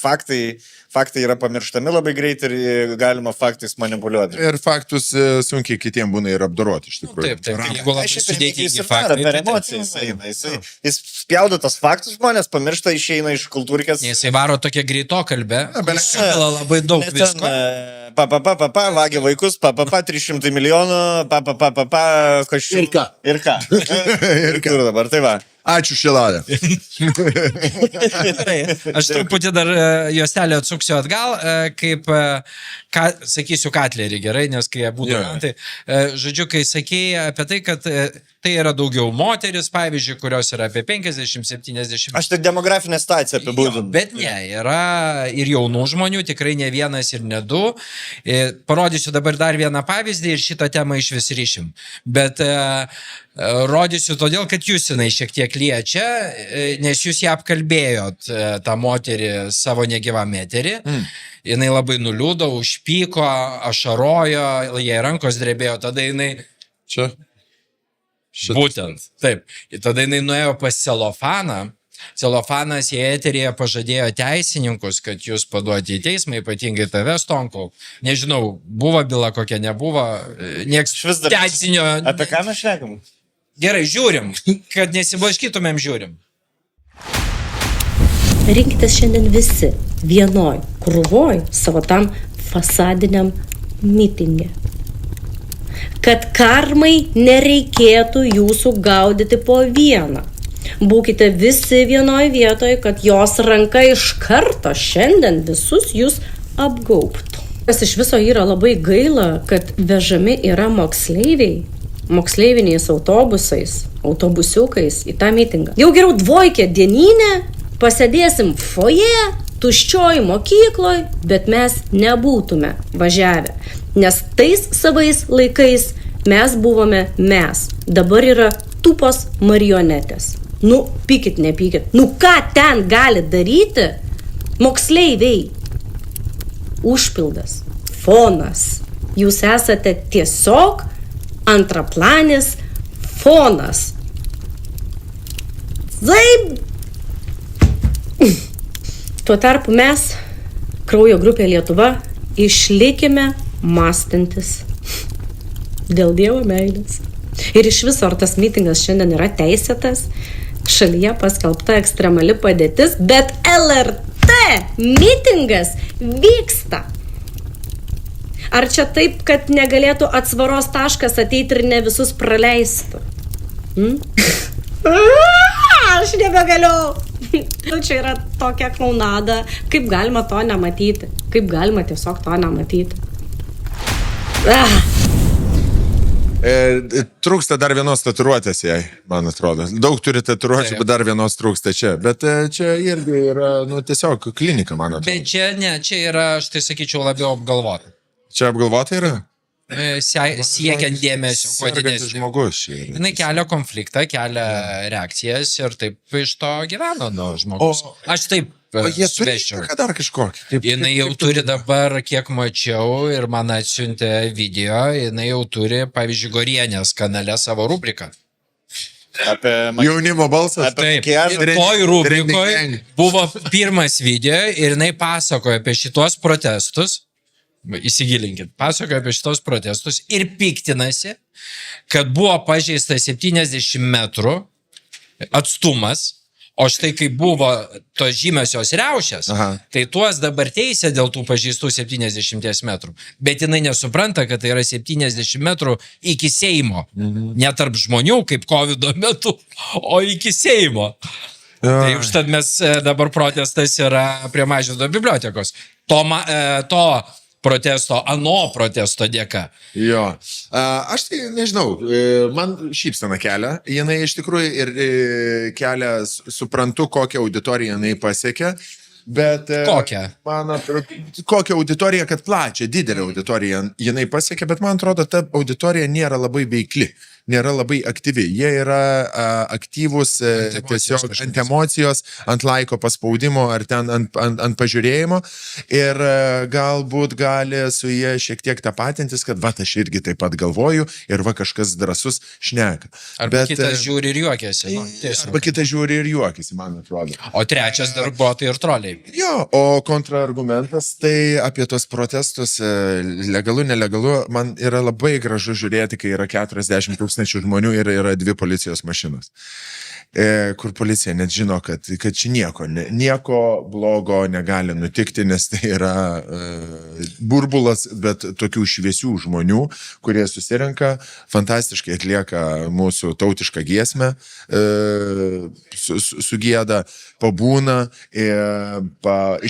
Faktai yra pamirštami labai greit ir galima faktais manipuliuoti. Ir faktus sunkiai kitiem būna ir apdoroti, iš tikrųjų. Taip, jeigu labai sudėtingi Per faktai. emocijas eina. Jis spjaudo tas faktus, žmonės pamiršta, išeina iš kultūrikės. Jisai varo tokia greito kalbė, labai daug visko. Vagia vaikus, 300 milijonų, Kasčiūnas. Ir ką? Ir ką? Ir kur dabar, tai va. Ačiū, Šilalė. Aš truputį dar juostelę atsuksiu atgal, kaip, sakysiu, Katlerį gerai, nes kai jie būtų, tai, žodžiu, kai sakėjai apie tai, kad tai yra daugiau moteris, pavyzdžiui, kurios yra apie 50-70. Aš tik demografinę situaciją apibūdinu. Bet ne, yra ir jaunų žmonių, tikrai ne vienas ir ne du. Parodysiu dabar dar vieną pavyzdį ir šitą temą iš vis ryšim. Bet rodysiu todėl, kad jūs jinai šiek tiek liečia, nes jūs ją apkalbėjot, tą moterį savo negyvą eterį. Jinai labai nuliūdo, užpyko, ašarojo, jai rankos drebėjo, tada jinai... Čia? Būtent, taip. Ir tada jinai nuėjo pas Celofaną. Celofanas į eterėje pažadėjo teisininkus, kad jūs paduoti į teismą, ypatingai tave, Stonkau. Nežinau, buvo byla kokia nebuvo, nieks teisinio... Apie ką mes šnekam? Gerai, žiūrim, kad nesiblaškytumėm, žiūrim. Rinkitės šiandien visi vienoj krūvoj savo tam fasadiniam mitinge. Kad karmai nereikėtų jūsų gaudyti po vieną. Būkite visi vienoj vietoje, kad jos ranka iš karto šiandien visus jūs apgaubtų. Kas iš viso yra labai gaila, kad vežami yra moksleiviai, moksleiviniais autobusais, autobusiukais į tą mitingą. Jau geriau dvojkė dieninė, pasėdėsim foje, tuščioj mokykloj, bet mes nebūtume važiavę. Nes tais savais laikais mes buvome mes. Dabar yra tupos marionetės. Nu, pykit, nepykit. Nu, ką ten gali daryti moksleiviai? Užpildas, fonas. Jūs esate tiesiog antraplanis fonas. Taip. Tuo tarpu mes, kraujo grupė Lietuva, išlikime mąstantis dėl Dievo meilės. Ir iš viso, ar tas mitingas šiandien yra teisėtas, šalyje paskelbta ekstremali padėtis, bet LRT mitingas vyksta. Ar čia taip, kad negalėtų atsvaros taškas ateiti ir ne visus praleistų? Aš nebegaliu. Čia yra tokia klaunada. Kaip galima to nematyti? Kaip galima tiesiog to nematyti? Trūksta dar vienos tatuiruotės jai, man atrodo. Daug turi tatuiruočių, bet dar vienos trūksta čia. Bet čia irgi yra, tiesiog klinika, man atrodo. Bet čia ne, čia yra, aš tai sakyčiau, labiau apgalvota. Čia apgalvota yra? Siekiant dėmesio, kuo didesnį žmogus. Jinai kelia konfliktą, kelia reakcijas ir taip iš to gyveno žmogus. Aš taip sveščiau. Dar kažkokį. Jinai jau turi dabar, kiek mačiau, ir man atsiuntė video, jinai jau turi, pavyzdžiui, Gorienės kanale savo rubriką. Apie jaunimo balsas. Taip, ir toj rubrikoje buvo pirmas video ir jinai pasakojo apie šitos protestus. Įsigilinkit, pasakoja apie šitos protestus ir piktinasi, kad buvo pažeista 70 metrų atstumas, o štai kai buvo tos žymiosios riaušės, tai tuos dabar teisė dėl tų pažeistų 70 metrų. Bet jinai nesupranta, kad tai yra 70 metrų iki Seimo. Ne tarp žmonių, kaip COVID metu, o iki Seimo. Tai užtat mes dabar protestas yra prie Mažvydo bibliotekos. To protesto dėka. Jo. Aš tai nežinau, man šypsena kelia, jinai iš tikrųjų ir kelia, suprantu, kokią auditoriją jinai pasiekia, bet... Kokią? Man atrodo, kokią auditoriją, kad plačią, didelę auditoriją jinai pasiekia, bet man atrodo, ta auditorija nėra labai veikli. Nėra labai aktyvi. Jie yra aktyvūs tiesiog ant emocijos, ant laiko paspaudimo ar ten ant pažiūrėjimo ir galbūt gali su jie šiek tiek tapatintis, kad va, aš irgi taip pat galvoju ir va kažkas drąsus šneka. Arba kitas žiūri ir juokiasi. Arba kitas žiūri ir juokiasi, man atrodo. O trečias darbuotojai ir troliai. Jo, o kontraargumentas tai apie tos protestus, legalu, nelegalu, man yra labai gražu žiūrėti, kai yra 40 000 žmonių ir yra 2 policijos mašinos. Kur policija net žino, kad čia nieko blogo negali nutikti, nes tai yra burbulas, bet tokių šviesių žmonių, kurie susirenka, fantastiškai atlieka mūsų tautišką giesmę, sugieda, pabūna,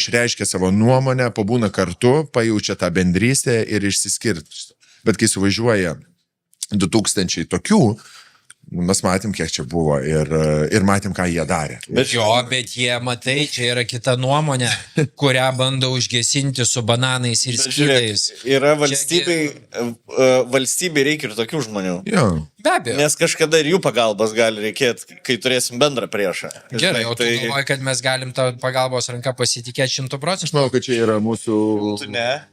išreiškia savo nuomonę, pabūna kartu, pajaučia tą bendrystę ir išsiskirti. Bet kai suvažiuoja 2000 tokių, mes matėm, kiek čia buvo ir matėm, ką jie darė. Bet jie, matai, čia yra kita nuomonė, kurią bando užgesinti su bananais ir skydais. Yra valstybei reikia ir tokių žmonių. Jo. Be abejo. Nes kažkada ir jų pagalbos gali reikėti, kai turėsim bendrą priešą. Gerai, o tu galvoji, kad mes galim tą pagalbos ranką pasitikėti 100%? Aš manau, kad čia yra mūsų... Tu ne?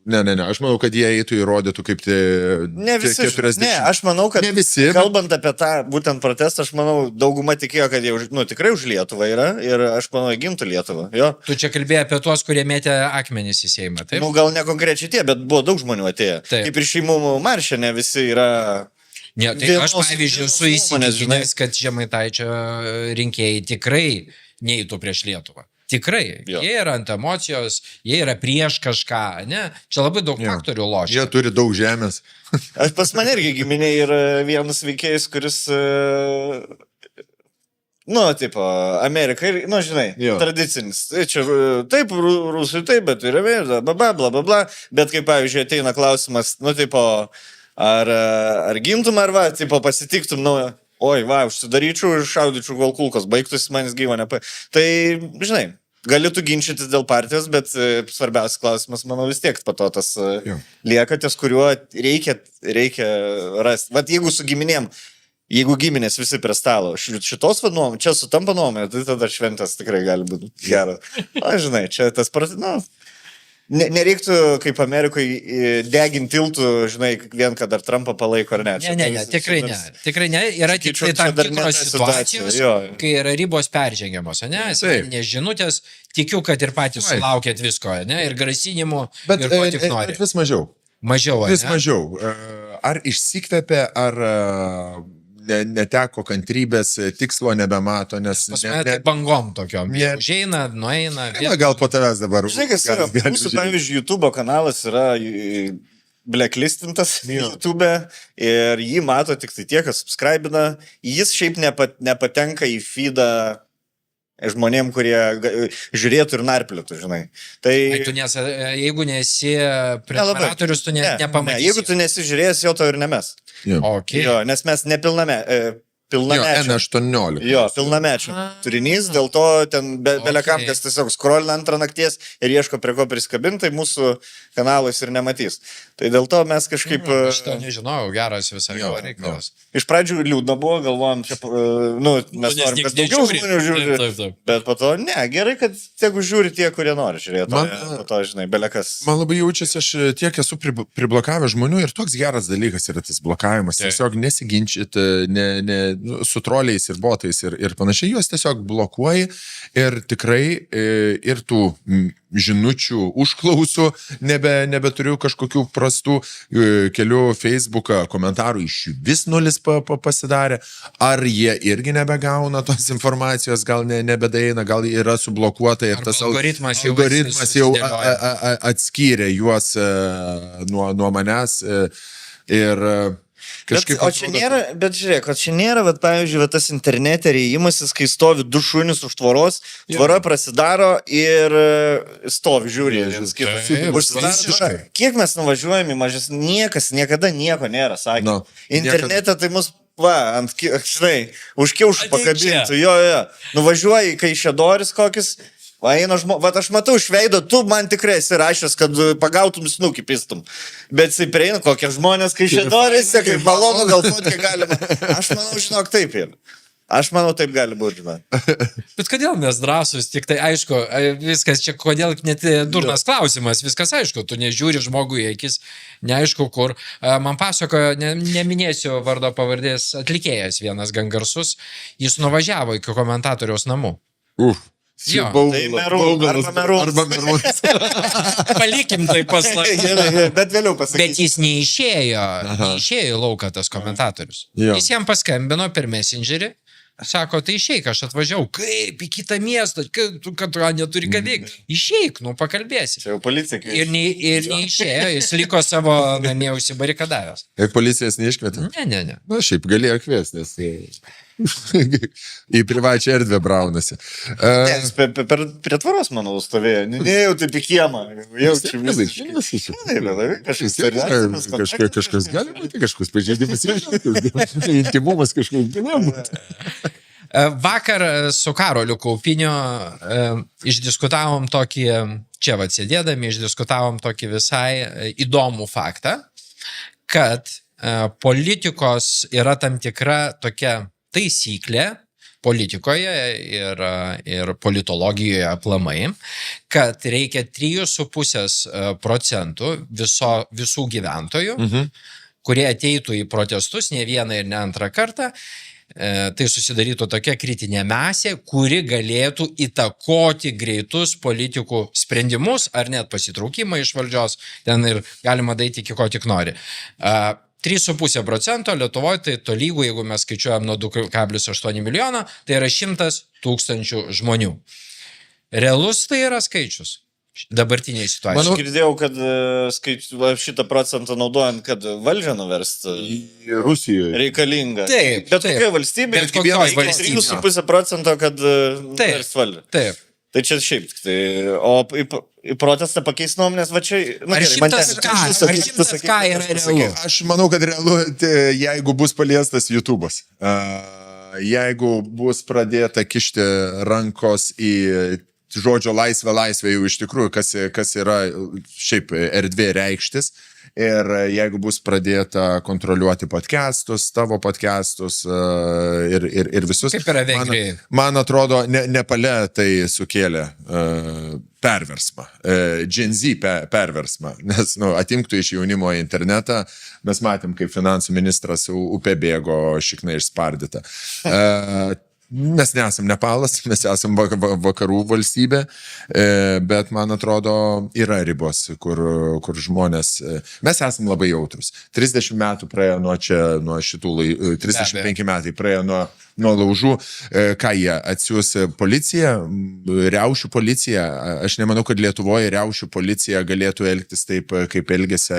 Ne, aš manau, kad jie eitų įrodytų kaip ne visi, 40. Ne, aš manau, kad visi, kalbant apie tą būtent protestą, aš manau, dauguma tikėjo, kad jie tikrai už Lietuvą yra ir aš manau, gintų Lietuvą. Jo. Tu čia kalbėjai apie tuos, kurie mėtė akmenys į Seimą, taip? Gal ne konkrečiai tie, bet buvo daug žmonių atėję. Taip. Kaip ir šeimų maršė, ne visi yra... Ne, tai aš pavyzdžiui esu įsitikinęs, kad Žemaitaičio rinkėjai tikrai neįtų prieš Lietuvą. Tikrai. Jie yra ant emocijos, jie yra prieš kažką, ne? Čia labai daug faktorių lošia. Jie turi daug žemės. Aš pas mane irgi giminė yra vienas veikėjas, kuris, Amerika, žinai, tradicinis. Čia taip, rusai taip, bet yra bla, bet kaip, pavyzdžiui, ateina klausimas, ar gintum, ar pasitiktum, oi, užsidaryčiau ir šaudyčiau gal kulkos, baigtųsi manis gyvo Tai, žinai, gali tu ginčytis dėl partijos, bet svarbiausias klausimas, manau, vis tiek po to tas lieka, ties kuriuo reikia rasti. Vat jeigu su giminėm, jeigu giminės visi prie stalo, šitos nuomonė, čia sutampa nuomonė, tai tada šventas tikrai gali būti geras. Žinai, čia tas nereiktų kaip Amerikoje deginti tiltų, žinai, vien kad ar Trumpą palaiko ar ne. Ne, tikrai ne. Yra tik tai tam tikros situacijos, kai yra ribos peržengiamos, ne? Asmeninės žinutės, tikiu, kad ir patys sulaukėt visko, ne? Ir grasinimų, ir ko tik nori. Bet vis mažiau. Vis mažiau. Ar išsikvėpė, ar... neteko kantrybės, tikslo nebemato, nes... Tai bangom tokiom. Užeina, nueina... Gal po tavęs dabar... Žinai, kas yra, mūsų, pavyzdžiui, YouTube kanalas yra blacklistintas YouTube ir jį mato tik tai tie, kas subscribina. Jis šiaip nepatenka į feedą žmonėm, kurie žiūrėtų ir narplėtų, žinai. Tai... Jeigu nesi prenumeratorius, tu nepamatysi. Jeigu tu nesi žiūrėjęs, jo to ir nemes. Okay. Jo, nes mes nepilnamečių. N18. Jo, pilnamečių turinys, dėl to ten belekam, kas tiesiog scrollina antrą nakties ir ieško prie ko priskabinti, tai mūsų kanalus ir nematys. Tai dėl to mes kažkaip... Aš to nežinau, geras visai reikalas. Iš pradžių liūdna buvo, galvojom, čia, mes norim, kad daugiau žmonių žiūri, bet po to, ne, gerai, kad tegu žiūri tie, kurie nori žiūrėti, po to, žinai, belekas. Man labai jaučiasi, aš tiek esu priblokavęs žmonių ir toks geras dalykas yra tas blokavimas, tiesiog nesiginčyti, su troliais ir botais ir panašiai, juos tiesiog blokuoji ir tikrai ir tų žinučių užklausų nebeturiu kažkokių prastų, keliu Facebooką komentarų iš vis nulis pasidarė, ar jie irgi nebegauna tos informacijos, gal nebedaina, gal yra sublokuota ir tas algoritmas jau atskyrė juos nuo manęs ir O čia nėra, bet žiūrėk, o čia nėra, bet pavyzdžiui, tas internete įėjimasis, kai stovi du šunys už tvoros, tvora prasidaro ir stovi, žiūri. Kiek mes nuvažiuojame, mažas, niekas niekada nieko nėra, sakė. No, internete tai mus, žinai, už kiaušų pakabintų, jo. Nuvažiuoji, kai šedoris kokis, aš matau iš veido, tu man tikrai esi rašęs, kad pagautum snukį pistum. Bet jisai prieina kokie žmonės, kai šedoris, kai balonų gal fotkę galima. Aš manau, žinok, taip ir. Aš manau, taip gali būti, žinai. Bet kodėl mes drąsus, tik tai aišku, viskas čia, kodėl net durnas klausimas, viskas aišku, tu nežiūri žmogui į akis, neaišku kur. Man pasakojo, neminėsiu vardo pavardės, atlikėjas vienas gan garsus, jis nuvažiavo iki komentatoriaus namų. Jo, tai arba merūnas. Palikim tai paslapti. Bet vėliau pasakysiu. Bet jis neišėjo į lauką tas komentatorius. Jis jam paskambino per Messengerį. Sako, tai išeik, aš atvažiavau. Kaip į kitą miestą, kad neturi ką veikti. Išeik, pakalbėsi. Čia jau policija. Ir neišėjo, jis liko savo namie užsibarikadavęs. Ir policijas neiškvietė? Ne. Na, šiaip galėjo kviesti, nes į privačią erdvę braunasi. Prie tvaros, manau, stovėjo. Nejau taip į kiemą. Kažkas gali būti, kažkas pažeidimas, intimumas kažkas gali būti. Vakar su Karoliu Kaupiniu išdiskutavom tokį, čia sėdėdami, išdiskutavom tokį visai įdomų faktą, kad politikos yra tam tikra tokia taisyklė politikoje ir politologijoje aplamai, kad reikia 3,5% visų gyventojų, kurie ateitų į protestus ne vieną ir ne antrą kartą, tai susidarytų tokia kritinė masė, kuri galėtų įtakoti greitus politikų sprendimus ar net pasitraukimą iš valdžios, ten ir galima daryti iki ko tik nori. 3,5% Lietuvoje tai tolygų, jeigu mes skaičiuojam nuo 2,8 milijono, tai yra 100 000 žmonių. Realus tai yra skaičius dabartiniai situacijai. Aš girdėjau, kad šitą procentą naudojant, kad valdžią nuversti Rusijoje reikalinga. Taip. Bet kokia valstybė, bet kokioj valstybė. 3,5% kad nuversti valdžią. Taip. Tai čia šiaip, o į protestą pakeis nuomonės, va čia... Ar 100 ką yra realu? Aš manau, kad realu, jeigu bus paliestas YouTube'as, jeigu bus pradėta kišti rankos į žodžio laisvė jau iš tikrųjų, kas yra šiaip erdvė reikštis. Ir jeigu bus pradėta kontroliuoti podcastus, tavo podcastus ir visus. Kaip yra Vengrijoje? Man atrodo, Nepale tai sukėlė perversmą, Gen Z perversmą, nes atimktų iš jaunimo internetą, mes matėm, kaip finansų ministras upė bėgo šiknai išspardyta. Mes nesam Nepalas, mes esam vakarų valstybė, bet man atrodo yra ribos, kur žmonės, mes esam labai jautrus. 30 metų praėjo nuo šitų 35 metai praėjo nuo laužų, ką jie atsiūs policiją, riaušių policija. Aš nemanau, kad Lietuvoje riaušių policija galėtų elgtis taip, kaip elgėsi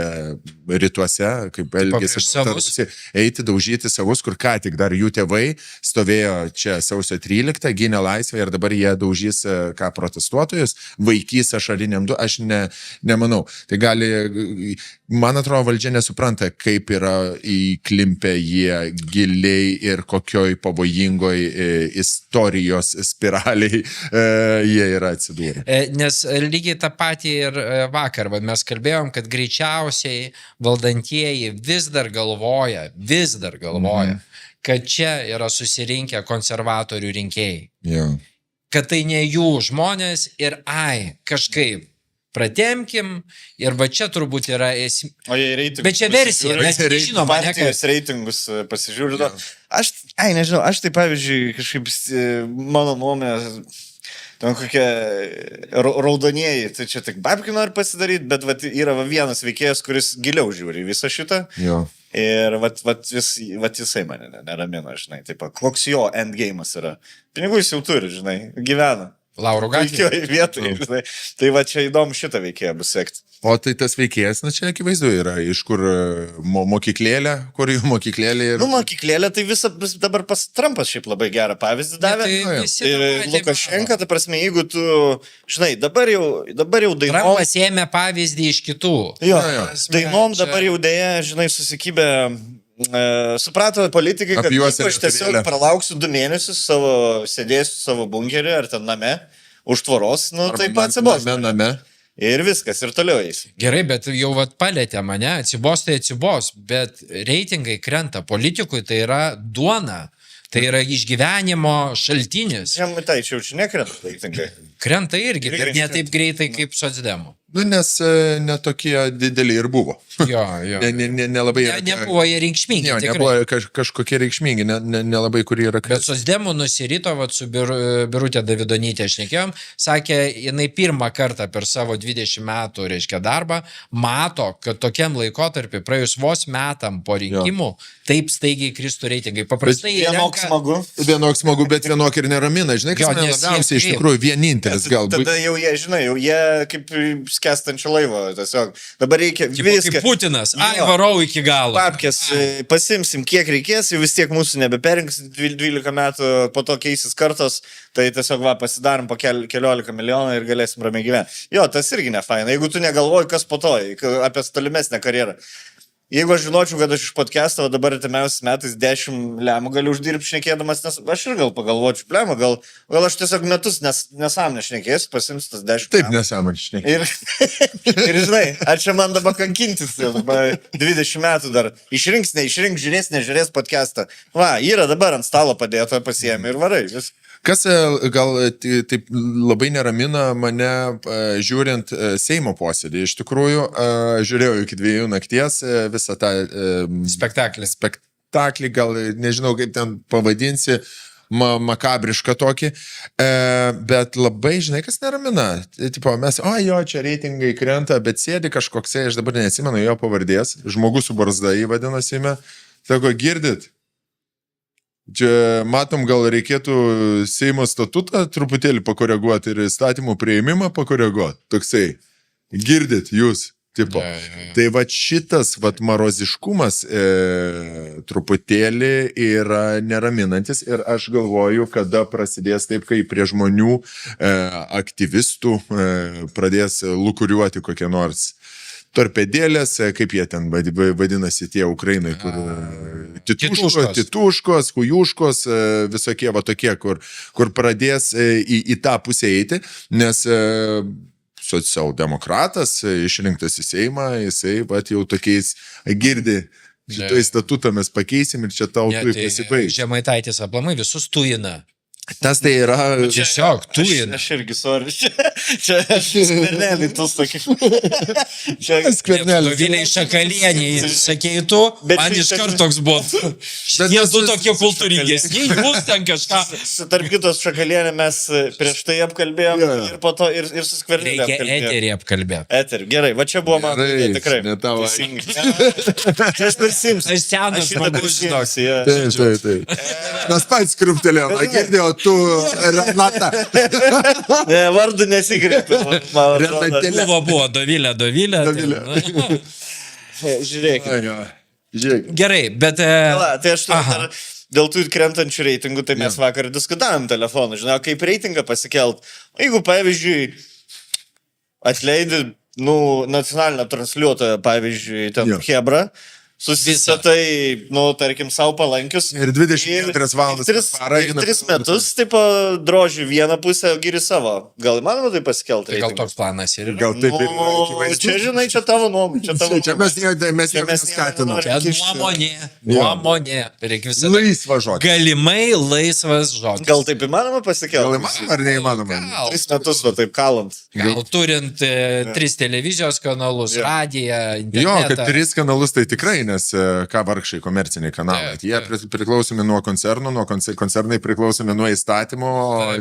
rytuose, kaip elgėsi Baltarusija, eiti, daužyti savus, kur ką tik dar jų tėvai stovėjo čia sausio 13, gynė laisvę ir dabar jie daužys ką protestuotojus, vaikys ašariniam du, aš nemanau. Tai gali, man atrodo, valdžia nesupranta, kaip yra įklimpę jie giliai ir kokioj pavojingoj istorijos spiraliai jie yra atsidūrę. Nes lygiai tą patį ir vakar mes kalbėjom, kad greičiausiai valdantieji vis dar galvoja, kad čia yra susirinkę konservatorių rinkėjai. Yeah. Kad tai ne jų žmonės ir kažkaip pratemkim ir va čia turbūt yra esmė. O jei reitingus. Bet čia versija, mes nežinom, partijos reitingus pasižiūrė. Nežinau, aš tai pavyzdžiui kažkaip mano nuomonė, ten kokie raudonieji, tai čia tik babkių nori pasidaryti, bet yra vienas veikėjas, kuris giliau žiūri visą šitą. Jo. Ir jisai mane neramina, žinai, taip, koks jo endgame'as yra. Pinigų jis jau turi, žinai, gyvena. Lauro gatvėje. Puikioje vietoje. Tai va čia įdomu šitą veikėją bus sekti. O tai tas veikėjas, čia akivaizdu yra, iš kur mokyklėlė, kur jų mokyklėlė yra. Nu, mokyklėlė, tai dabar pas Trumpas šiaip labai gerą pavyzdį davė. Tai visi Ir tą patį Lukašenka, ta prasme, jeigu tu, žinai, dabar jau dainom. Trumpas ėmė pavyzdį iš kitų. Jo, Prasme, dainom čia- dabar jau dėja, žinai, susikibę. Suprato politikai, kad Apjuosė aš tiesiog lietuvėlę. pralauksiu 2 mėnesius, sėdėsiu savo bunkerį ar ten name, už tvoros, nu Arba tai pats atsibos. name. Ir viskas, ir toliau eis. Gerai, bet jau vat palėtė mane, atsibos tai atsibos, bet reitingai krenta, politikui tai yra duona, tai yra išgyvenimo šaltinis. Žemai, čia jau nekrenta, tai tinkai. Krenta irgi, Irgi bet ne taip greitai kaip socdemų. Nu, nes netokie dideli ir buvo. Jo, jo. Nelabai yra. Nebuvo jie reikšmingi. Jo, tikrai. nebuvo kažkokie reikšmingi, nelabai kur yra. Bet socdemų nusirito, vat, su Birutė Davidonytė šnekėjom, sakė, jinai pirmą kartą per savo 20 metų, reiškia, darbą, mato, kad tokiam laikotarpiu, praėjus vos metam po rinkimų, taip staigiai kristų reitingai. Paprastai jie Vienok renka- smagu. Vienok smagu, bet vienok ir neramina. Žinai, kas Jo, man nes jie labiausiai iš kaip- tikrųjų vienintelis galbūt. Tada jau jie, žinai, jau jie kaip skestančio laivo, tiesiog. Dabar reikia Tipo, viską. kaip Putinas, ai, Jo. varau iki galo. Papkės, pasimsim kiek reikės, jau vis tiek mūsų nebeperinks 12 metų, po to keisis kartos, tai tiesiog va, pasidarom po 14 milijonų ir galėsim ramiai gyventi. Jo, tas irgi ne faina, jeigu tu negalvoji, kas po to, apie tolimesnę karjerą. Jeigu aš žinočiau, kad aš iš podcast'o dabar artimiausiais metais 10 lemų galiu uždirbti šnekėdamas, nes aš ir gal pagalvočiau, lemą, gal aš tiesiog metus nesam nešnekėsiu, pasims tas 10 Taip, lemų. nesąmoniškai. Ir žinai, ar čia man dabar kankintis, jau dabar 20 metų dar išrinks, neišrinks, žiūrės, nežiūrės podcast'ą. Va, yra dabar ant stalo padėto, pasiėmė ir varai. Kas gal taip labai neramina mane žiūrint Seimo posėdį. Iš tikrųjų, žiūrėjau iki 2 nakties visą tą spektaklį, gal nežinau kaip ten pavadinsi, makabrišką tokį, bet labai, žinai, kas neramina. Tipo, mes, jo, čia reitingai krenta, bet sėdi kažkoksai, aš dabar neatsimenu jo pavardės, žmogus su barzda įvadinasi, sako, girdit? Čia matom, gal reikėtų Seimo statutą truputėlį pakoreguoti ir įstatymų prieimimą pakoreguoti. Toksai, girdit jūs, tipo. Tai va šitas maroziškumas truputėlį yra neraminantis ir aš galvoju, kada prasidės taip, kai prie žmonių aktyvistų pradės lukuriuoti kokie nors torpedėlės, kaip jie ten vadinasi tie Ukrainai, kur tituškos, hujuškos, visokie va tokie, kur pradės į tą pusę eiti, nes socialdemokratas išrinktas į Seimą, jisai va jau tokiais girdi, šitą statutą mes pakeisim ir čia tau turi pasibaigs. Žemaitaitis aplamai visus tuina. Tas tai yra... Tiesiog tuina. Aš irgi, sorry. Čia skvernelį, tu sakai. Skvernelį. Viliai Šakalienį, sakei tu, man iš karto toks buvo. Jie du tokie kultūringesni, jūs ten kažką. Tarp kitos Šakalienė mes prieš tai apkalbėjom ir po to ir su skvernelį Reikia eterį apkalbėti. Eterį, gerai, va čia buvo man tikrai. Ne tavo. Čia aš prisimsiu. Aš senas žmogus, žinok. Taip. Mes pats kruptelėjom, girdėjau, tu, Renata. Ne, vardu nesikreipė. Buvo Dovilė. Žiūrėk. Gerai, bet... Tai aš dar dėl tų krentančių reitingų, tai mes vakar diskutavom telefonu, žinau, kaip reitingą pasikelt. Jeigu, pavyzdžiui, atleidi, nacionalinio transliuotojo, pavyzdžiui, ten Hebra, susisatai, tarkim, savo palankius. Ir 24 valandas. 3 metus, tipo, drožiu vieną pusę, giri savo. Gal įmanoma tai pasikelti? Gal toks planas ir yra. Gal taip ir yra. Čia, žinai, čia tavo nuomonė. Čia mes jau neskatinam. Čia nuomonė. Reikia visą. Laisvas žodis. Galimai laisvas žodis. Gal taip įmanoma pasikelti? Gal įmanoma ar neįmanoma? 3 metus, va taip kalant. Gal turint 3 televizijos kanalus, radiją, internetą. Jo, kad 3 kanalus tai tikrai, nes ką vargšai komerciniai kanalai. Jie priklausomi nuo koncernų, koncernai priklausomi nuo įstatymo,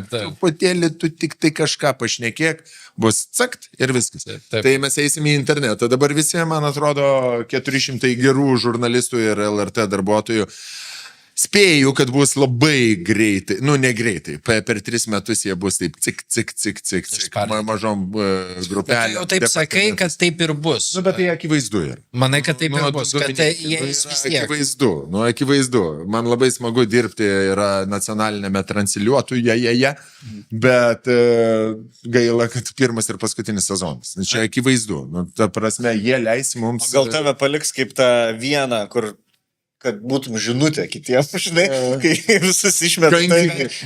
truputėlį tu tik tai kažką pašnekėk, bus cakt ir viskas. Tai mes eisime į internetą. Dabar visi, man atrodo, 400 gerų žurnalistų ir LRT darbuotojų Spėju, kad bus labai greitai, ne greitai, per 3 metus jie bus taip cik, mažom grupelėm. Jau taip sakai, kad taip ir bus. Bet tai akivaizdu yra. Manai, kad taip ir bus, kad jie vis tiek. Akivaizdu. Man labai smagu dirbti yra nacionalinėme transliuotoje, bet gaila, kad pirmas ir paskutinis sezonas. Čia akivaizdu. Ta prasme, jie leis mums... Gal tave paliks kaip tą vieną, kur kad būtum žinutė kitiems, žinai, kai visus išmetai.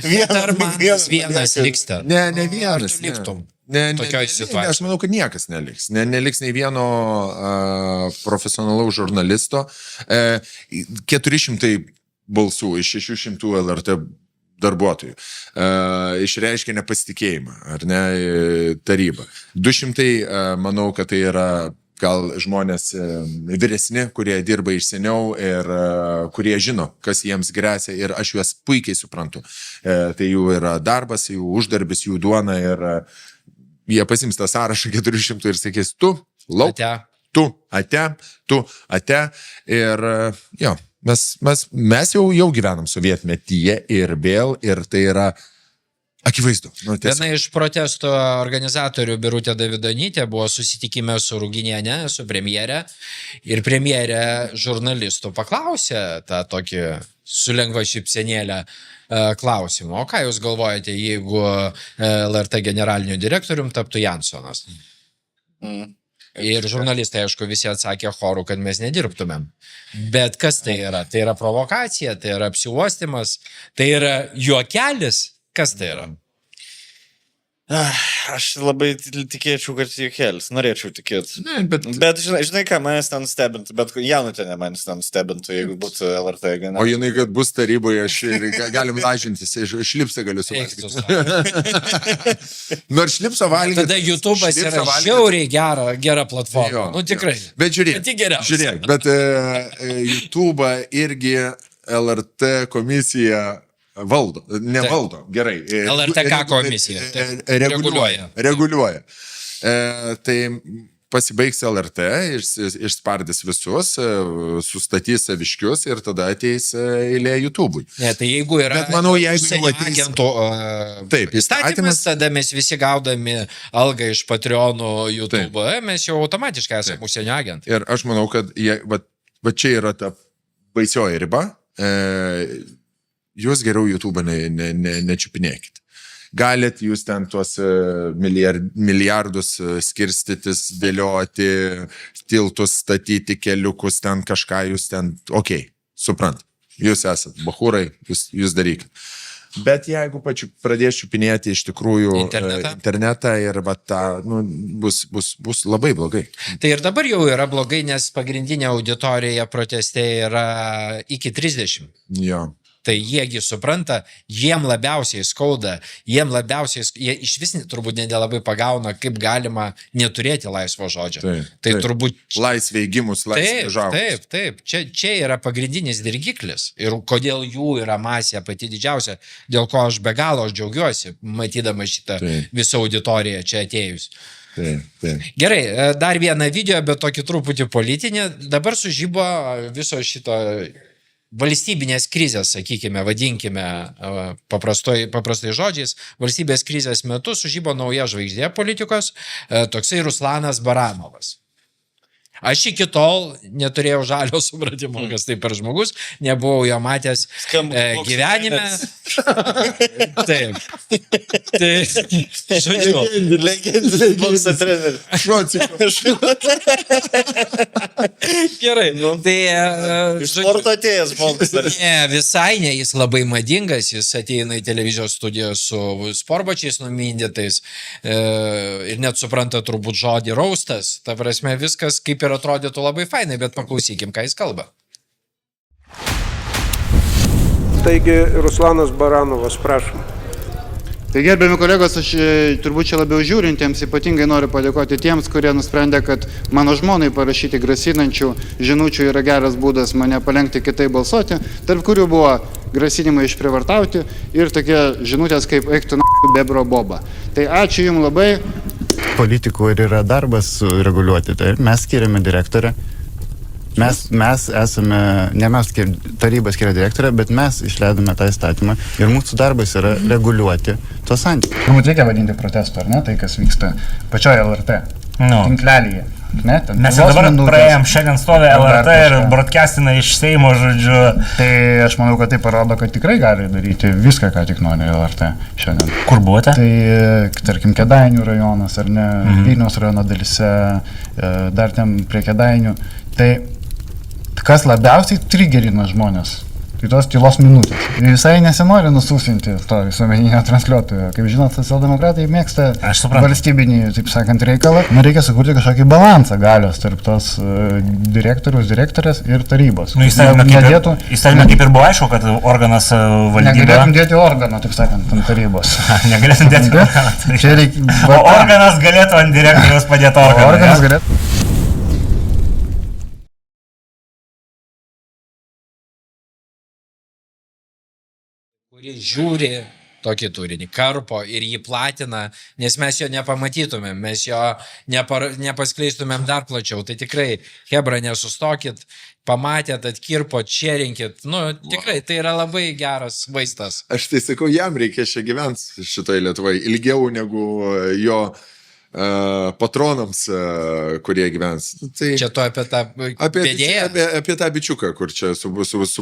Vienas liks ten. Ne vienas. Liktum. Tokioj situacijoj. Aš manau, kad niekas neliks. Neliks nei vieno profesionalaus žurnalisto. 400 balsų iš 600 LRT darbuotojų išreiškia nepasitikėjimą, ar ne, taryba. 200, manau, kad tai yra gal žmonės vyresni, kurie dirba iš seniau ir kurie žino, kas jiems grėsia ir aš juos puikiai suprantu. Tai jų yra darbas, jų uždarbis, jų duona ir jie pasims tą sąrašą 400 ir sakys, tu lauk, tu ate ir jo, mes jau gyvenam sovietmetyje ir vėl ir tai yra akivaizdu. Viena iš protesto organizatorių Birutė Davidonytė buvo susitikime su Ruginiene, su premjere ir premjerė žurnalistų paklausė tą tokį su lengva šypsenėlę klausimą. O ką jūs galvojate, jeigu LRT generaliniu direktorium taptų Jansonas? Ir žurnalistai, aišku, visi atsakė choru, kad mes nedirbtumėm. Bet kas tai yra? Tai yra provokacija, tai yra apsiuostymas, tai yra juokelis. Kas tai yra? Aš labai tikėčiau, kad juokelis. Norėčiau tikėti. Bet žinai ką, manęs ten stebintų, bet Janutienė manęs ten stebintų, jeigu būtų LRT generalinis. O jinai, kad bus taryboje, galim lažintis, šlipsą galiu suvalgyti. Nors šlipsą valgyti. Tada YouTube'as yra žiauriai gera platforma. Tikrai. Bet žiūrėk, bet YouTube'ą irgi LRT komisija valdo, nevaldo, gerai. LRTK komisija reguliuoja. Tai pasibaigs LRT, išspardys visus, sustatys saviškius ir tada ateis eilė YouTube'ui. Ne, tai jeigu yra agentų įstatymas, tada mes visi gaudami algą iš Patreonų YouTube, mes jau automatiškai esame užsienio agentai. Ir aš manau, kad va čia yra ta baisioji riba. Jūs geriau YouTube nečiupinėkit. Galit jūs ten tuos milijardus skirstytis, dėlioti, tiltus statyti, keliukus, ten kažką jūs ten, suprant, jūs esat bachūrai, jūs darykit. Bet jeigu pradės čiupinėti iš tikrųjų internetą ir bus labai blogai. Tai ir dabar jau yra blogai, nes pagrindinė auditorija proteste yra iki 30. Jo. Tai jiegi supranta, jiem labiausiai skauda, jie iš vis turbūt nelabai pagauna, kaip galima neturėti laisvo žodžio. Tai turbūt... Laisvė įgimus, laisvė žavus. Taip. Čia yra pagrindinis dirgiklis. Ir kodėl jų yra masė pati didžiausia, dėl ko aš be galo džiaugiuosi, matydama šitą visą auditoriją čia atėjus. Gerai, dar vieną video, bet tokį truputį politinį. Dabar sužybo viso šito... valstybinės krizės, sakykime, vadinkime paprastai žodžiais, valstybės krizės metu sužybo nauja žvaigždė politikos, toksai Ruslanas Baranovas. Aš iki tol neturėjau žalio supratimo, kas tai per žmogus, nebuvau jo matęs gyvenime. Taip. Legendinis bokso treneris. Gerai. Iš sporto atėjęs boksaras. Ne, visai ne, jis labai madingas, jis ateina į televizijos studiją su sportbačiais numindytais ir net supranta turbūt žodį raustas. Ta prasme, viskas kaip ir atrodytų labai fainai, bet paklausykim, ką jis kalba. Taigi, Ruslanas Baranovas, prašom. Tai gerbiami kolegos, aš turbūt čia labiau žiūrintiems ypatingai noriu padėkoti tiems, kurie nusprendė, kad mano žmonai parašyti grasinančių žinučių yra geras būdas mane palenkti kitaip balsuoti, tarp kurių buvo grasinimai išprievartauti ir tokie žinutės kaip eik tu bebro boba. Tai ačiū jums labai. Politikų ir yra darbas reguliuoti, tai mes skiriame direktorę. Mes esame, ne mes kaip taryba skiria direktorė, bet mes išleidome tą įstatymą ir mūsų darbas yra reguliuoti tos santykius. Turbūt reikia vadinti protestu, ar ne, tai kas vyksta pačioje LRT tinklelyje. Ne, mes jau dabar praėjom, šiandien stovi LRT ir broadcastina iš Seimo, žodžiu. Tai aš manau, kad tai parodo, kad tikrai gali daryti viską, ką tik nori LRT šiandien. Kur buvote? Tai, tarkim, Kėdainių rajonas, ar ne, Vilniaus rajono dalyse, dar ten prie Kėdainių. Tai kas labiausiai trigerina žmonės? Tai tos tylos minutės. Visai nesinori nususinti to visuomeninio transliuotojo. Kaip žinot, socialdemokratai mėgsta valstybinį, taip sakant, reikalą. Reikia sukurti kažkokį balansą galios tarp tos direktoriaus, direktorės ir tarybos. Įstatymė kaip ir buvo aišku, kad organas valdybė... Negalėtum dėti organą, taip sakant, ant tarybos. Negalėtum dėti organą. O organas galėtų ant direktoriaus padėti organą. Organas galėtų. Kuri žiūri tokį turinį, karpo ir jį platina, nes mes jo nepamatytumėm, mes jo nepaskleistumėm dar plačiau. Tai tikrai, hebra, nesustokit, pamatėt, atkirpot, šerinkit. Tikrai, tai yra labai geras vaistas. Aš tai sakau, jam reikės čia gyventi šitoje Lietuvoje ilgiau negu jo patronams, kurie gyvens. Tai čia tu apie tą vedėją? Apie tą bičiuką, kur čia su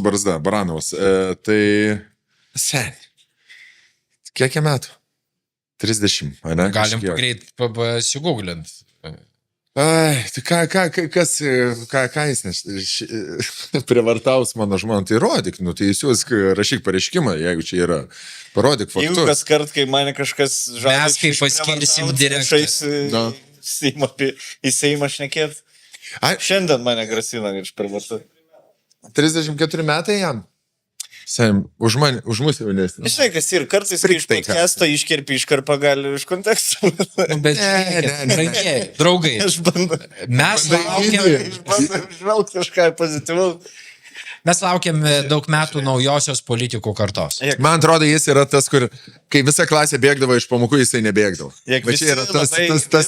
barzda, Baranovas. Tai... Sen. Kiek metų? 30, ne? Galim greit pasigūglint. Ai, tai ką jis privartaus mano žmoną, tai rodyk, tai jūs rašyk pareiškimą, jeigu čia yra. Parodyk faktus. Jeigu kas kart, kai mane kažkas žada... Mes kaip paskirsim direktorių. Į Seimą šnekėt. Šiandien mane grasina iš privartų. 34 metai jam? Sen, už mus jaunesnį. Žinai, kas ir kartais, kai iš podcast'o iškerpi iškarpą gali iš konteksto. Bet draugai, mes žvelg kažką pozityvaus. Mes laukiam daug metų naujosios politikų kartos. Man atrodo, jis yra tas, kur, kai visa klasė bėgdavo iš pamokų, jisai nebėgdavo. Bet čia yra tas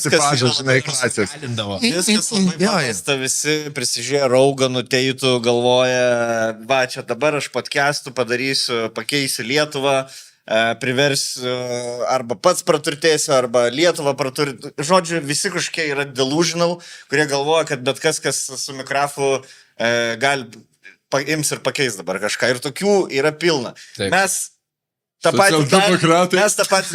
tipažas, žinai, klasės. Viskas labai paprasta, visi prisižiūrė Rauganų, Teitų, galvoja, va, čia dabar aš podcastų padarysiu, pakeisiu Lietuvą, priversiu, arba pats praturtėsiu, arba Lietuvą praturtėsiu. Žodžiu, visi kažkokie yra delusional, kurie galvoja, kad bet kas su mikrafu gali... ims ir pakeis dabar kažką. Ir tokių yra pilna. Taip. Mes tą patį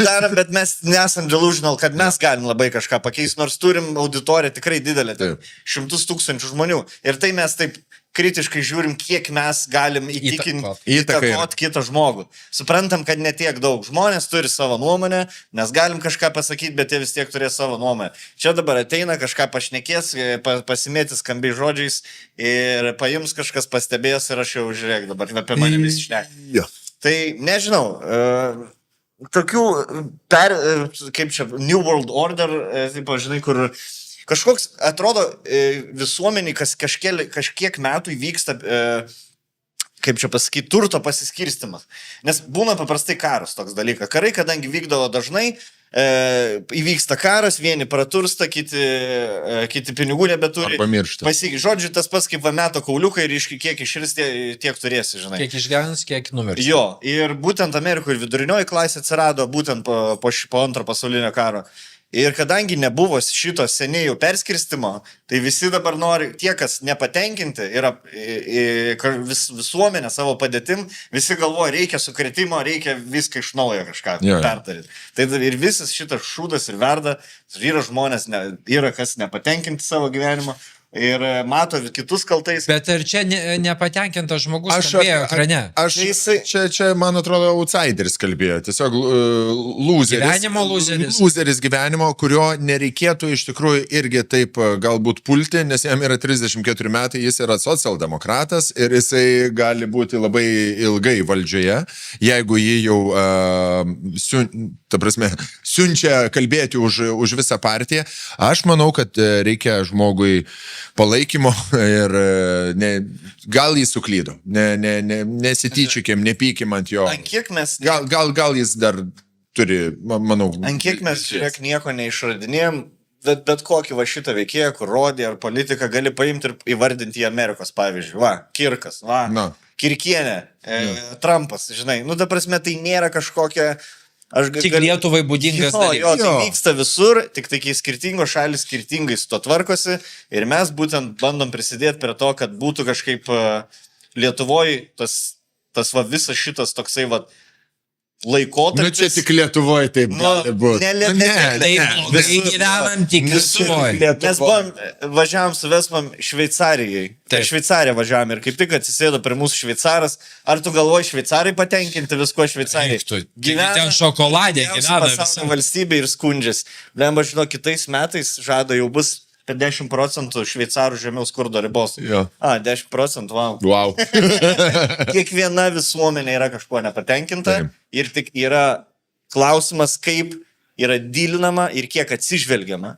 darom, bet mes nesam delusional, kad mes galim labai kažką pakeisti, nors turim auditoriją tikrai didelę, 100 000 žmonių. Ir tai mes taip kritiškai žiūrim, kiek mes galim įtakot kitą žmogų. Suprantam, kad ne tiek daug. Žmonės turi savo nuomonę, mes galim kažką pasakyti, bet jie vis tiek turės savo nuomonę. Čia dabar ateina, kažką pašnekės, pasimėtis skambiai žodžiais ir paims kažkas pastebės ir aš jau žiūrėk dabar apie mane visi šneka. Tai nežinau, tokių, kaip čia, New World Order, taip, žinai, kur kažkoks, atrodo, visuomeniai kažkiek metų įvyksta, kaip čia pasakyti, turto pasiskirstimas. Nes būna paprastai karas toks dalykas. Karai, kadangi vykdavo dažnai, įvyksta karas, vieni pratursta, kiti pinigų nebeturi. Arba miršta. Žodžiu, tas pats kaip meto kauliukai ir kiek išris tiek turėsi, žinai. Kiek išgyvens, kiek numirs. Jo, ir būtent Amerikoje vidurinioji klasė atsirado būtent po antro pasaulinio karo. Ir kadangi nebuvo šito seniai jau perskirstimo, tai visi dabar nori, tie, kas nepatenkinti, yra visuomenė savo padėtim, visi galvoja, reikia sukretimo, reikia viską iš naujo kažką perdaryti. Tai ir visas šitas šūdas ir verda, yra žmonės, yra kas nepatenkinti savo gyvenimo. Ir mato kitus kaltais. Bet ir čia nepatenkintas žmogus kalbėjo ekrane. Čia, man atrodo, outsideris kalbėjo. Tiesiog lūzeris. Gyvenimo lūzeris. Lūzeris gyvenimo, kurio nereikėtų iš tikrųjų irgi taip galbūt pulti, nes jam yra 34 metai, jis yra socialdemokratas ir jisai gali būti labai ilgai valdžioje, jeigu jį jau siunčia kalbėti už visą partiją. Aš manau, kad reikia žmogui palaikymo ir gal jis suklydo. Nesityčiukim, nepykim ant jo. Gal jis dar turi, manau... Ant kiek mes, žiūrėk, nieko neišradinėjom, bet kokį va šitą veikėją, kur rodė ar politiką, gali paimti ir įvardinti į Amerikos pavyzdžiui. Va, Kirkas, va, Kirkienė, Trumpas, žinai. Nu, ta prasme, tai nėra kažkokia... Tik Lietuvai būdingas dalykas. Jo, tai vyksta visur, tik tai kai skirtingos šalis skirtingai su to tvarkosi ir mes būtent bandom prisidėti prie to, kad būtų kažkaip Lietuvoje tas va visas šitas toksai va laikotarpis. Nu, čia tik Lietuvoje taip gali būti. Visi gyvenam tik Lietuvoje. Mes važiavam su Vesmam Šveicarijai. Šveicarija važiavam ir kaip tik atsisėdo prie mūsų šveicaras. Ar tu galvoji Šveicarai patenkinti visko Šveicarijai? Gyvena ten šokoladė, gyvena pasaulio valstybė ir skundžiasi. Lemba, žinau, kitais metais žada jau bus 10% šveicarų žemiau skurdo ribos. 10%, wow. Kiekviena visuomenė yra kažkuo nepatenkinta ir tik yra klausimas, kaip yra dylinama ir kiek atsižvelgiama.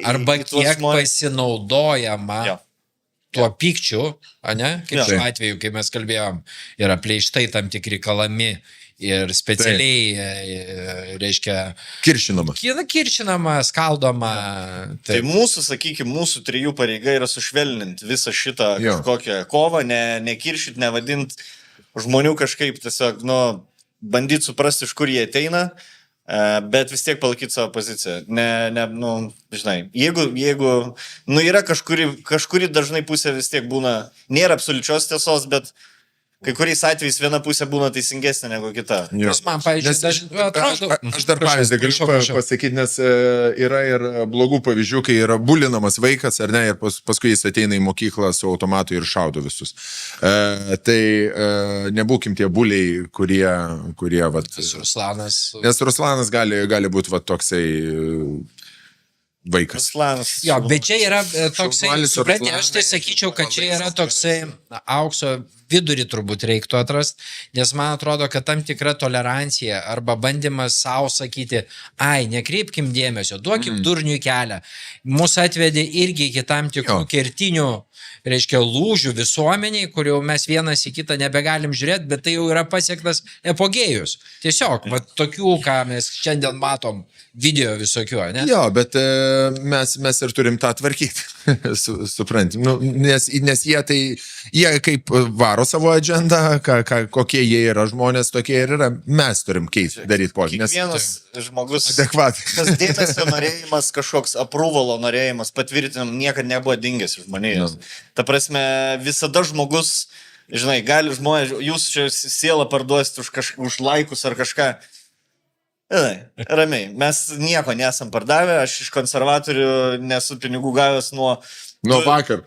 Arba kiek pasinaudojama tuo pykčiu, ne? Kaip šiuo atveju, kai mes kalbėjom, yra pleištai tam tikri kalami. Ir specialiai, reiškia... Kiršinama, skaldoma. Tai mūsų, sakykime, mūsų trijų pareiga yra sušvelninti visą šitą kažkokią kovą, nekiršyti, nevadinti žmonių kažkaip tiesiog, bandyti suprasti, iš kur jie ateina, bet vis tiek palaikyti savo poziciją. Žinai, jeigu yra kažkuri dažnai pusė vis tiek būna, nėra absoliučios tiesos, bet kai kuriais atvejais viena pusė būna teisingesnė negu kita. Man, pavyzdžiui, aš dar pavyzdį galiu pasakyti, nes yra ir blogų pavyzdžių, kai yra bulinamas vaikas, ar ne, ir paskui jis ateina į mokyklą su automatu ir šaudo visus. Tai nebūkim tie buliai, kurie vat... Nes Ruslanas gali būti vat toksai... vaikas. Jo, bet čia yra toksai, supranti, aš tai sakyčiau, kad čia yra toksai aukso vidurį turbūt reiktų atrasti, nes man atrodo, kad tam tikra tolerancija arba bandymas savo sakyti, nekreipkim dėmesio, duokim durniui kelią. Mūsų atvedė irgi iki tam tikrų kertinių, reiškia, lūžių visuomeniai, kurių mes vienas į kitą nebegalim žiūrėti, bet tai jau yra pasiektas epogėjus. Tiesiog, tokių, ką mes šiandien matom, video visokių, ne? Jo, bet mes ir turim tą tvarkyti, suprantim. Nes jie kaip varo savo agendą, kokie jie yra žmonės, tokie ir yra. Mes turim keisti, daryti pokytį. Kiekvienas žmogus, tas dėmesio norėjimas, kažkoks aprūvalo norėjimas, patvirtinam, niekada nebuvo dingęs iš žmonijos. Ta prasme, visada žmogus, žinai, gali žmonės, jūs čia sielą parduosite už laikus ar kažką. Ramiai, mes nieko nesam pardavę, aš iš konservatorių nesu pinigų gavęs nuo vakar.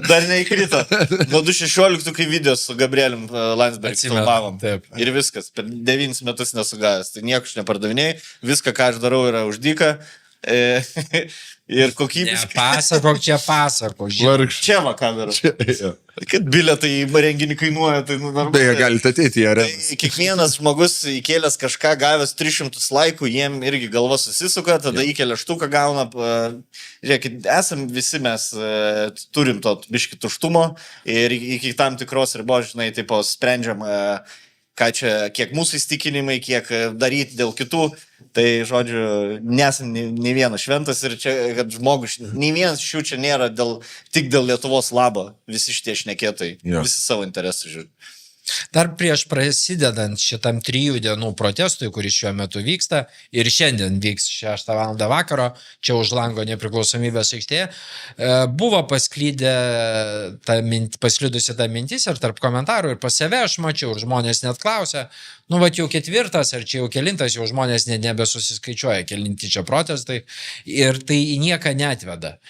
Dar neįkrito. Nuo 2016, kai video su Gabrielium Landsbergis filmavom. Ir viskas, per 9 metus nesugavęs. Tai nieko aš nepardavinėjai, viską, ką aš darau, yra už dyką. Ir kokybiškai. Pasakok. Čia va kamera. Kad bilietai į renginį kainuoja, tai normaliai. Beje, galite ateiti į areną. Tai kiekvienas žmogus įkėlęs kažką, gavęs 300 laikų, jiem irgi galva susisuka, tada įkelia štuką gauna. Žiūrėkit, esam visi mes turim to biškį tuštumo ir iki tam tikros ribos, žinai, taip sprendžiam, ką čia, kiek mūsų įstikinimai, kiek daryti dėl kitų. Tai, žodžiu, nesam nei vienas šventas ir čia, kad žmogus, nei vienas iš jų čia nėra tik dėl Lietuvos labo. Visi šitie šnekėtai, visi savo interesų žiūri. Dar prieš prasidedant šitam 3 dienų protestui, kuris šiuo metu vyksta ir šiandien vyks 6 val. Vakaro, čia už lango Nepriklausomybės aikštėje, buvo pasklidusi ta mintis ir tarp komentarų ir pas save aš mačiau, ir žmonės net klausia, jau 4 ar čia jau kelintas, jau žmonės nebesusiskaičiuoja, kelinti čia protestai ir tai į nieką neatveda.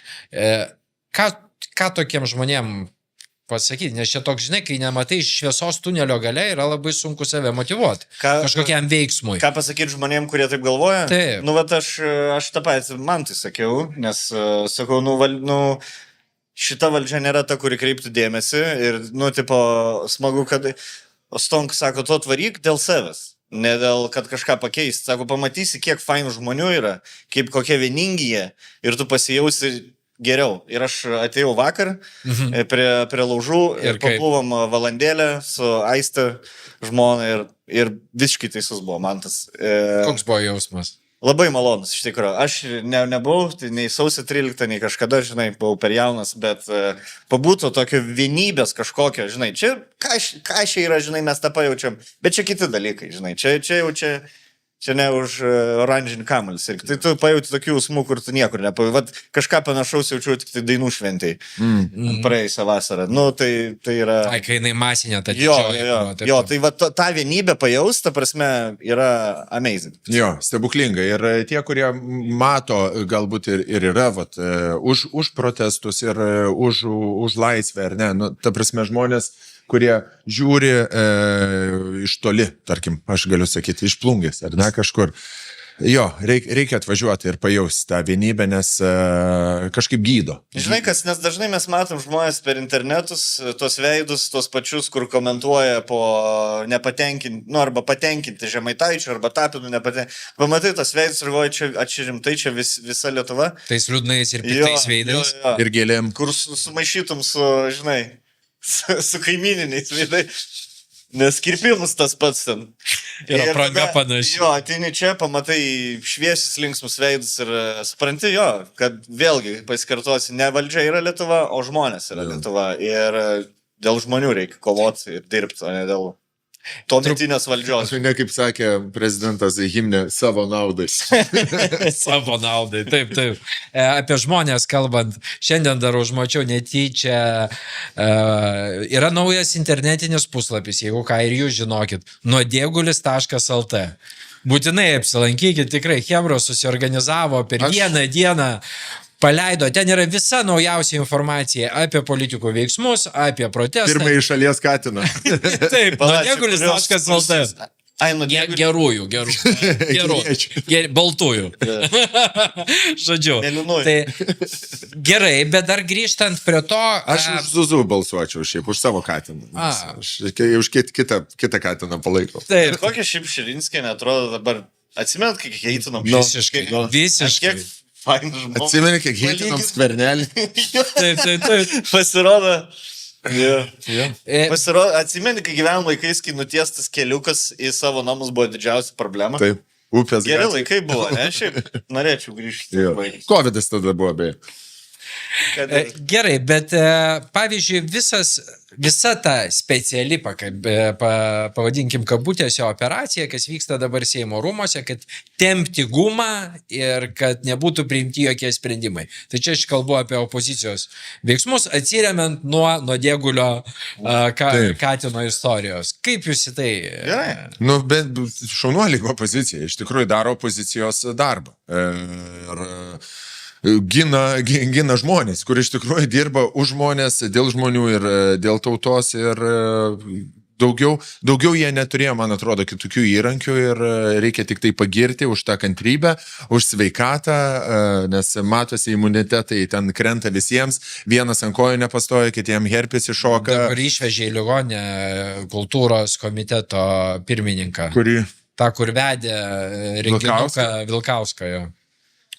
Ką tokiem žmonėm pasakyti, nes čia toks, žinai, kai nematai šviesos tunelio gale, yra labai sunku save motyvuoti kažkokiam veiksmui. Ką pasakyti žmonėm, kurie taip galvoja? Taip. Aš tą patį man tai sakiau, nes sakau, šita valdžia nėra ta, kuri kreiptų dėmesį ir, smagu, kad Stonk sako, tu atvaryk dėl savęs. Ne dėl, kad kažką pakeisti. Sako, pamatysi, kiek fainų žmonių yra, kaip kokie vieningi jie ir tu pasijausi geriau. Ir aš atėjau vakar prie laužų ir pabuvom valandėlę su Aiste žmona ir visiškai teisus buvo man tas. Koks buvo jausmas? Labai malonus, iš tikrųjų. Aš nebuvau, tai nei sausio 13, nei kažkada, žinai, buvau per jaunas, bet pabūtų tokio vienybės kažkokio, žinai, čia, ką čia yra, žinai, mes tą pajaučiam, bet čia kiti dalykai, žinai, čia ne už oranžinį kamuolį. Ir tai tu pajauti tokių jausmų, kur tu niekur nepajauti. Vat kažką panašaus jaučiu tik tai dainų šventai. Praėjusią vasarą. Nu, tai yra... Ai, kai jinai masinė, tai Jo, tai va, tą vienybę pajaus, ta prasme, yra amazing. Jo, stebuklinga. Ir tie, kurie mato, galbūt ir yra vat, už protestus ir už laisvę, ar ne, nu, ta prasme, žmonės, kurie žiūri iš toli, tarkim, aš galiu sakyti, iš Plungės, ar ne, kažkur. Jo, reikia atvažiuoti ir pajausti tą vienybę, nes kažkaip gydo. Žinai kas, nes dažnai mes matom žmonės per internetus, tos veidus, tos pačius, kur komentuoja po nepatenkinti, nu, arba patenkinti Žemaitaičiu, arba Tapinu nepatenkinti. Pamatai tos veidus ir galvoji, čia rimtai, čia visa Lietuva. Tais liūdnais ir piktais veidais. Ir gėlėm. Kur sumaišytum su, žinai, su kaimininiais veidai. Nes kirpimus tas pats ten. Ir apranga panaši. Jo, ateini čia, pamatai šviesius linksmus veidus ir supranti jo, kad vėlgi pasikartosi, ne valdžia yra Lietuva, o žmonės yra Lietuva. Ir dėl žmonių reikia kovoti ir dirbti, o ne dėl tuometinės valdžios. Ne kaip sakė prezidentas himne, savo naudai. Savo naudai, taip. Apie žmonės kalbant, šiandien dar užmačiau netyčia, yra naujas internetinis puslapis, jeigu ką ir jūs žinokit, nuodėgulis.lt. Būtinai apsilankykit, tikrai Hebro susiorganizavo per vieną dieną. Paleido, ten yra visa naujausia informacija apie politikų veiksmus, apie protestą. Pirmąjį šalies katiną. Taip, nuodėgulis.lt. Gerųjų. Baltųjų. Žodžiu. Tai gerai, bet dar grįžtant prie to... Aš už Zuzu balsuočiau šiaip, už savo katiną. Aš už kitą katiną palaikau. Taip. Kokia šiaip Širinskė netrodo dabar... Atsimenat, kiek heitinom? Visiškai. Atsimeni, kiek heitinom Skvernelį? Taip. Pasirodo... Atsimeni, kai gyvenom laikais, kai nutiestas keliukas į savo namus buvo didžiausia problema? Taip, upės Geri laikai buvo, ne? Šiaip norėčiau grįžti. Covidas tada buvo, beje. Gerai, bet pavyzdžiui, visa ta speciali, pavadinkim kabutėse, operacija, kas vyksta dabar Seimo rūmose, kad tempti gumą ir kad nebūtų priimti jokie sprendimai. Tai čia aš kalbu apie opozicijos veiksmus, atsiremiant nuo nuodėgulio katino istorijos. Kaip jūs į tai? Gerai. Nu, bet šaunuoliai opozicija iš tikrųjų daro opozicijos darbą. Gina žmonės, kur iš tikrųjų dirba už žmonės, dėl žmonių ir dėl tautos ir daugiau jie neturėjo, man atrodo, kitokių įrankių ir reikia tik tai pagirti už tą kantrybę, už sveikatą, nes matosi imunitetai ten krenta visiems, vienas ant kojų nepastoja, kitiem herpes iššoka. Dabar išvežė į ligonę kultūros komiteto pirmininką. Kuri? Ta, kur vedė renginuką Vilkauską.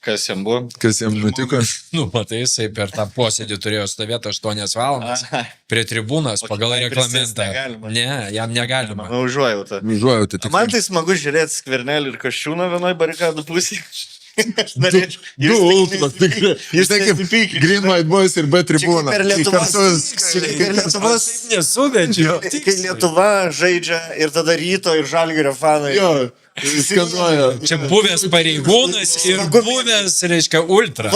Kas jam buvo? Kas jam nutiko? Nu, matai, jisai per tą posėdį turėjo stovėti 8 valandas prie tribūnos pagal reglamentą. Ne, jam negalima. Užuojauta. Man tai smagu žiūrėti Skvernelį ir Kasčiūną vienoj barikadų pusėje. Du ultros, tikrai. Jūs tai kaip Green White Boys ir B tribūna. Per Lietuvos nesuvedžiu. Kai Lietuva žaidžia ir tada Ryto ir Žalgirio fanai. Jo. Čia buvęs pareigūnas ir buvęs, reiškia, ultra.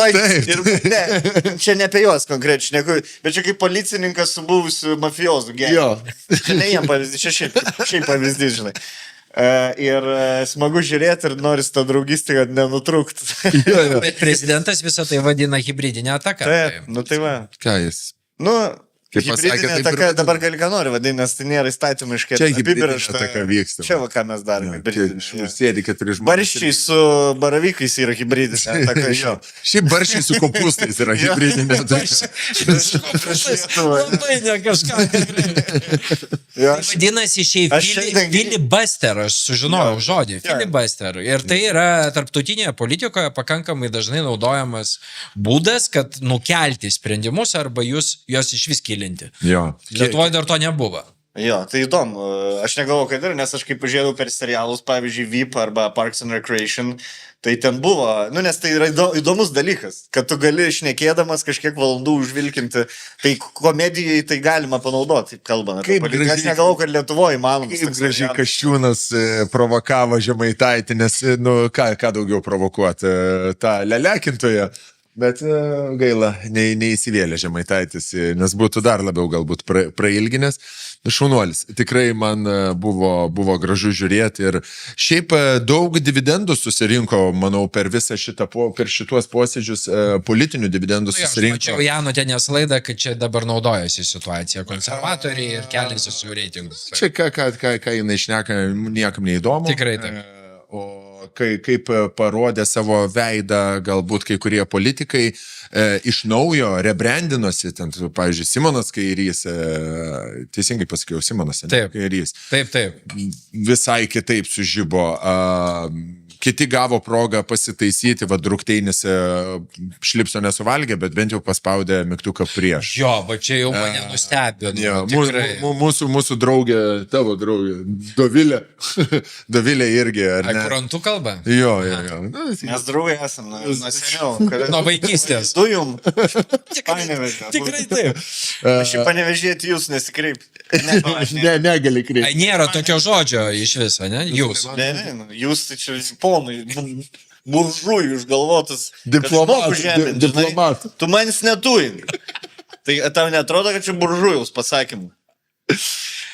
Čia ne apie juos konkrečiai, bet čia kaip policininkas su buvusiu mafiozu. Čia ne jam pavyzdys, čia šiaip pavyzdys, žinai. Ir smagu žiūrėti ir noris tą draugystę, kad nenutrūktų. Bet prezidentas visą tai vadina hibridinę ataką. Taip, nu tai va. Ką jis? Nu... Hibridinė ataka dabar gali ką nori vadinti, nes tai nėra įstatymiškai apibrėžta. Čia va ką mes darome. Barščiai su baravykais yra hibridinė ataka. Šiaip barščiai su kopūstais yra hibridinė ataka. Labai ne kažką. Vadinasi, šiaip filibuster, aš sužinojau žodį, filibuster. Ir tai yra tarptautinėje politikoje pakankamai dažnai naudojamas būdas, kad nukelti sprendimus arba juos iš vis kilinti. Lietuvoje dar to nebuvo. Jo, tai įdomu. Aš negalvoju, kad ir, nes aš kaip pažiūrėjau per serialus, pavyzdžiui, VIP arba Parks and Recreation, tai ten buvo, nes tai yra įdomus dalykas, kad tu gali šnekėdamas kažkiek valandų užvilkinti, tai komedijai tai galima panaudoti, kalbant. Kaip Aš gražiai- negalvoju, kad Lietuvoje įmanoma. Kaip gražiai Kasčiūnas provokavo Žemaitaitį, nes, ką daugiau provokuoti, tą lelekintoje. Bet gaila, neįsivėlė Žemaitaitis, nes būtų dar labiau galbūt prailginęs. Šaunuolis. Tikrai man buvo gražu žiūrėti ir šiaip daug dividendų susirinko, manau, per visą per šituos posėdžius politinių dividendų susirinko. Mačiau Jano Tenės laidą, kad čia dabar naudojasi situacija konservatoriai ir keliasi su reitingus. Čia ką jinai šneka, niekam neįdomu. Tikrai taip. O kaip parodė savo veidą galbūt kai kurie politikai iš naujo rebrandinosi, ten, pavyzdžiui, Simonas Kairys, teisingai pasakiau, Simonas Kairys. Taip. Visai kitaip sužybo. Kiti gavo progą pasitaisyti, Drukteinis šlipso nesuvalgė, bet bent jau paspaudė mygtuką prieš. Jo, va čia jau mane nustebino. Mūsų draugė, tavo draugė, Dovilė. Dovilė irgi, ar ne? Kur ant tų kalba? Jo. Mes draugai esame, nuo seniau. Nuo vaikystės. Dujum. Tikrai taip. Aš į Panevežėti jūs nesikreipti. Negali kreipti. Nėra tokio žodžio iš viso, ne? Jūs. Ne, jūs tai čia ponui, buržujų išgalvotas. Diplomatų. Tu manis netuini. Tai tau netrodo, kad čia buržujaus pasakymų.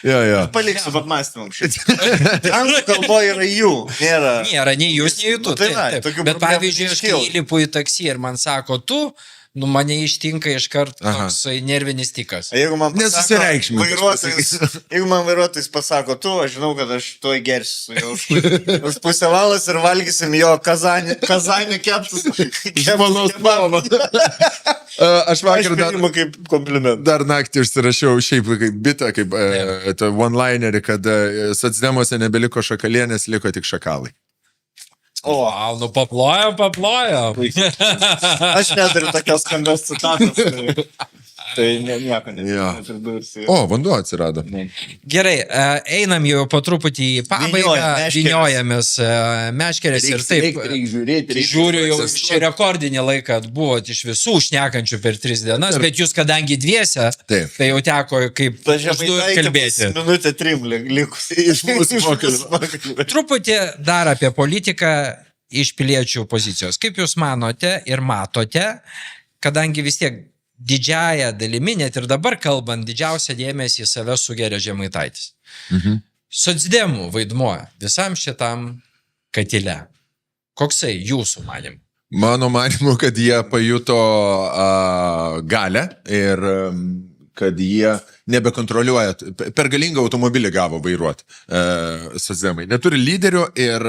Jo. Paliksiu apmąstymam šitą. Anglų kalboje yra jų, nėra. Nėra nei jūs, nei tu. Bet pavyzdžiui, aš kai įlipu į taksi ir man sako tu, mane ištinka iškart toks nervinis tikas. Jeigu man vairuotojas pasako tu, aš žinau, kad aš tuoj gersiu už pusę valandos ir valgysim jo kazanį keptus. Žmonos mamą. Aš vakar kaip komplimentą. Dar naktį užsirašiau šiaip kaip bitą, kaip one-linerį, kad socdemuose nebeliko šakalienės, liko tik šakalai. O, paplojo. Aš neturiu tokios skambios citatos. Tai nieko nepridursiu. O, vanduo atsirado. Gerai, einam jau po truputį į pabaigą, vyniojamės meškerės ir taip. Žiūriu, jau čia rekordinį laiką buvot iš visų šnekančių per 3 dienas, bet jūs kadangi dviese, tai jau teko kaip kalbėti. Minutė 3 likus iš mūsų pokalbio. Truputį dar apie politiką iš piliečių pozicijos. Kaip jūs manote ir matote, kadangi vis tiek didžiąją dalimi, net ir dabar kalbant, didžiausią dėmesį į save sugeria Žemaitaitis. Socdemų vaidmuo visam šitam katile. Koksai jūsų manimu? Mano manimu, kad jie pajuto galę ir kad jie nebekontroliuoja, per galingą automobilį gavo vairuoti socdemai. Neturi lyderių ir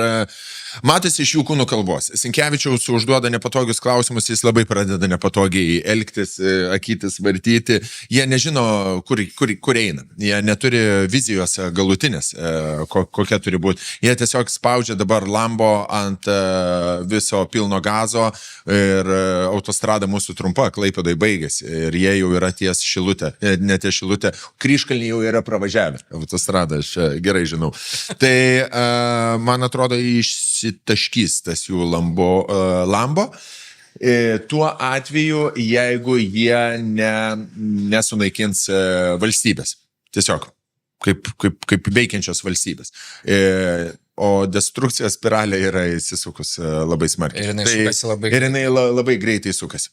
matosi iš jų kūnų kalbos. Sinkevičiaus užduoda nepatogius klausimus, jis labai pradeda nepatogiai elgtis, akytis vartyti. Jie nežino, kur eina. Jie neturi vizijos galutinės, kokia turi būti. Jie tiesiog spaudžia dabar Lambo ant viso pilno gazo ir autostrada mūsų trumpa, Klaipėdoj baigėsi. Ir jie jau yra ties Šilutė, ne ties Šilutė. Kryžkalnį jau yra pravažiavę. Autostrada, aš gerai žinau. Tai, man atrodo, išsitaškys tas jų Lambo. Tuo atveju, jeigu jie nesunaikins valstybės. Tiesiog, kaip veikiančios valstybės. O destrukcijos spiralė yra įsisukus labai smarkiai. Ir jinai labai greitai sukasi.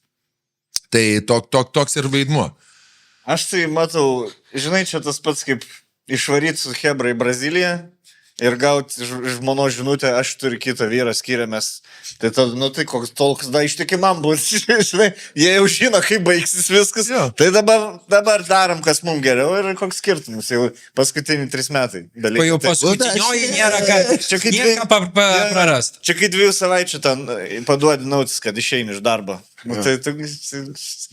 Tai toks ir vaidmuo. Aš tai matau, žinai, čia tas pats kaip išvaryti su Hebra į Braziliją ir gauti žmono žinutę, aš turiu kitą vyrą, skiriamės. Tai tada, tai koks tolks da ištikimam bus, žinai, jie jau žino, kaip baigsis viskas. Tai dabar darom, kas mums geriau ir koks skirtumas, jau paskutiniai 3 metai. O jau paskutinioji nėra ką prarast. Čia kai 2 savaičių ten paduodi nautis, kad išeini iš darbo. Tai tu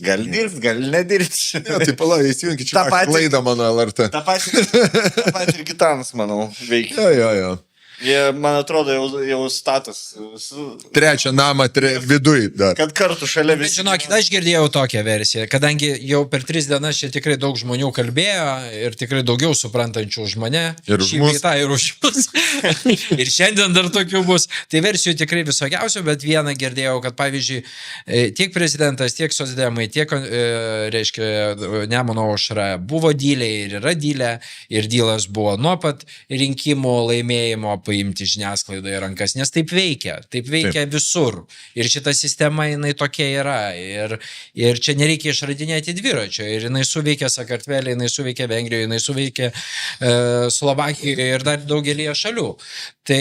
gali dirbti, gali nedirbti. Tai palauk, įsijungi čia klaidą mano LRT. Ta patį ir Gitanas, manau, veikia. Jo. Jie, man atrodo, jau status. Trečią namą viduj dar. Kad kartu šalia Bet visi. žinokit, aš girdėjau tokią versiją, kadangi jau per 3 dienas čia tikrai daug žmonių kalbėjo ir tikrai daugiau suprantančių už mane. Ir už Šį mus. rytą ir už mus. Ir šiandien dar tokių bus. Tai versijų tikrai visokiausių, bet vieną girdėjau, kad pavyzdžiui, tiek prezidentas, tiek socdemai, tiek, reiškia, Nemuno aušra buvo dyliai ir yra dylė. Ir dylas buvo nuo pat rinkimų laimėjimo paimti žiniasklaidą į rankas, nes taip veikia visur. Ir šita sistema, jinai tokia yra. Ir čia nereikia išradinėti dviračio. Ir jinai suveikia Sakartvelė, jinai suveikia Vengrijoje, jinai suveikia Slovakijoje ir dar daugelį šalių. Tai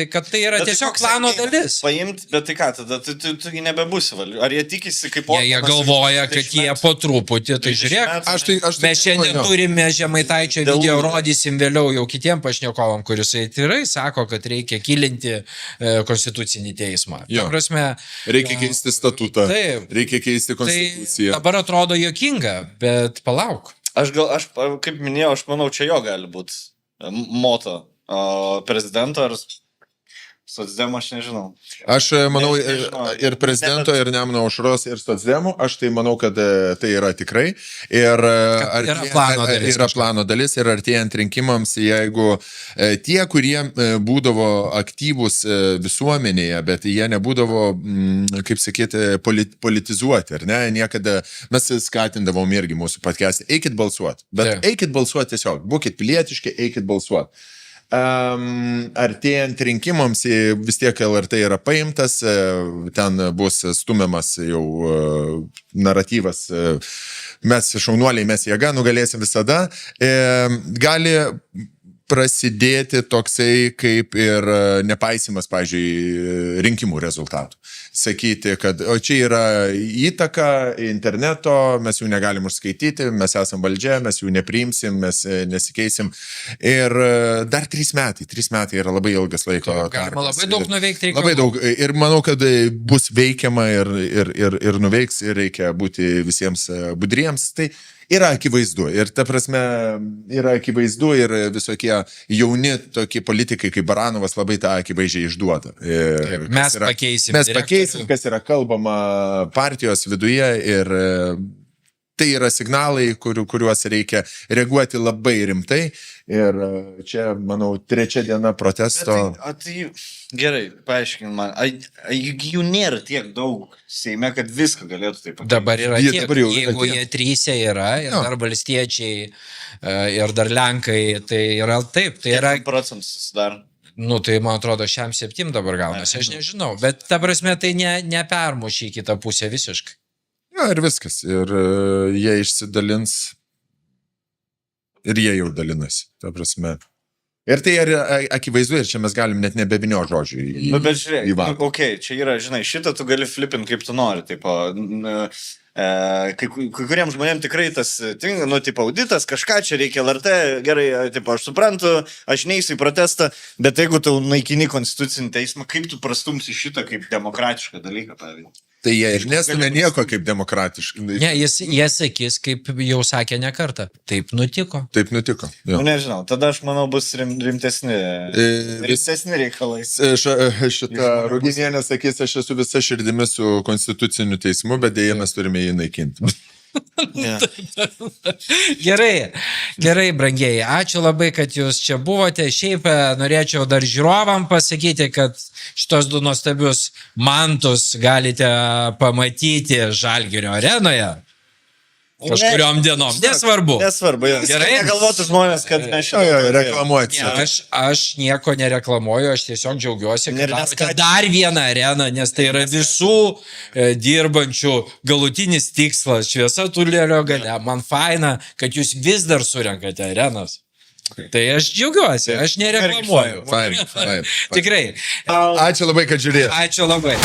kad tai yra tiesiog plano dalis. Paimti, bet tai ką, tada tu nebebūsi valdžioje. Ar jie tikisi kaip... Jie galvoja, kad jie po truputį, tai žiūrėk, mes šiandien turime Žemaitaičio video, rodysim vėliau jau kitiem pašnekovam, kuris tikrai sako, kad reikia kilinti konstitucinį teismą. Jo. Prasme, Reikia keisti statutą, Taip. reikia keisti konstituciją. Tai dabar atrodo juokinga, bet palauk. Aš kaip minėjau, aš manau, čia jo gali būti moto prezidento ar socdemo, aš nežinau. Aš manau ir prezidento, ir Nemuno aušros, ir socdemų, aš tai manau, kad tai yra tikrai. Ir yra plano dalis ir artėjant rinkimams, jeigu tie, kurie būdavo aktyvūs visuomenėje, bet jie nebūdavo, kaip sakyti, politizuoti, ar ne, niekada mes skatindavom irgi mūsų podcast'e, eikit balsuoti, bet eikit balsuoti tiesiog, būkit pilietiški, eikit balsuoti. Artėjant rinkimams vis tiek LRT yra paimtas, ten bus stumiamas jau naratyvas, mes šaunuoliai, mes jėga, nugalėsim visada. Gali prasidėti toksai kaip ir nepaisimas, pavyzdžiui, rinkimų rezultatų. Sakyti, kad čia yra įtaka interneto, mes jų negalim užskaityti, mes esam valdžia, mes jų nepriimsim, mes nesikeisim. Ir dar 3 metai yra labai ilgas laiko. Galima labai daug nuveikti. Labai daug. Ir manau, kad bus veikiama ir nuveiks, ir reikia būti visiems budriems. Tai yra akivaizdu. Ir ta prasme, yra akivaizdu ir visokie jauni tokie politikai kaip Baranovas labai tą akivaizdžiai išduoda. Mes pakeisim. Mes pakeisim, kas yra kalbama partijos viduje ir tai yra signalai, kuriuos reikia reaguoti labai rimtai. Ir čia, manau, 3 diena protesto. Gerai, paaiškink man, jų nėra tiek daug Seime, kad viską galėtų taip pakeisti. Dabar yra tiek, jeigu jie 3 yra, ir dar valstiečiai, ir dar lenkai, tai yra taip. Tai yra procentus susidaro. Nu, tai man atrodo, 7 dabar gaunasi, aš nežinau. Bet ta prasme, tai nepermušė į kitą pusę visiškai. Ja, ir viskas. Ir jie išsidalins. Ir jie jau dalinasi. Ta prasme. Ir tai yra akivaizdu, ir čia mes galim net nebebinio žodžių. Bet žiūrėk, čia yra, žinai, šitą tu gali flipinti kaip tu nori. Tipo, kai kuriems žmonėms tikrai tas, tipo auditas, kažką čia reikia LRT, gerai, tipo, aš suprantu, aš neįsiu į protestą, bet jeigu tu naikini konstitucinį teismą, kaip tu prastumsi šitą kaip demokratišką dalyką, pavyzdžiui? Tai jie ir nestumė nieko kaip demokratiškai. Ne, jie sakys, kaip jau sakė ne kartą. Taip nutiko. Taip nutiko. Nu, nežinau, tada aš manau bus rimtesni reikalai. Šitą Ruginienė sakys, aš esu visa širdimi su konstituciniu teismu, bet dėja mes turime jį naikinti. Gerai, brangieji, ačiū labai, kad jūs čia buvote. Šiaip norėčiau dar žiūrovam pasakyti, kad šitos 2 nuostabius mantus galite pamatyti Žalgirio arenoje. Kažkuriom dienom. Nesvarbu. Nesvarbu. Gerai. Negalvotų žmonės, kad mes šitą reklamuoti. Aš nieko nereklamuoju, aš tiesiog džiaugiuosi, kad darote dar vieną areną, nes tai yra visų dirbančių galutinis tikslas. Šviesa tunelio gale. Man faina, kad jūs vis dar surenkate arenas. Tai aš džiaugiuosi, aš nereklamuoju. Fine. Tikrai. Ačiū labai, kad žiūrėjote. Ačiū labai.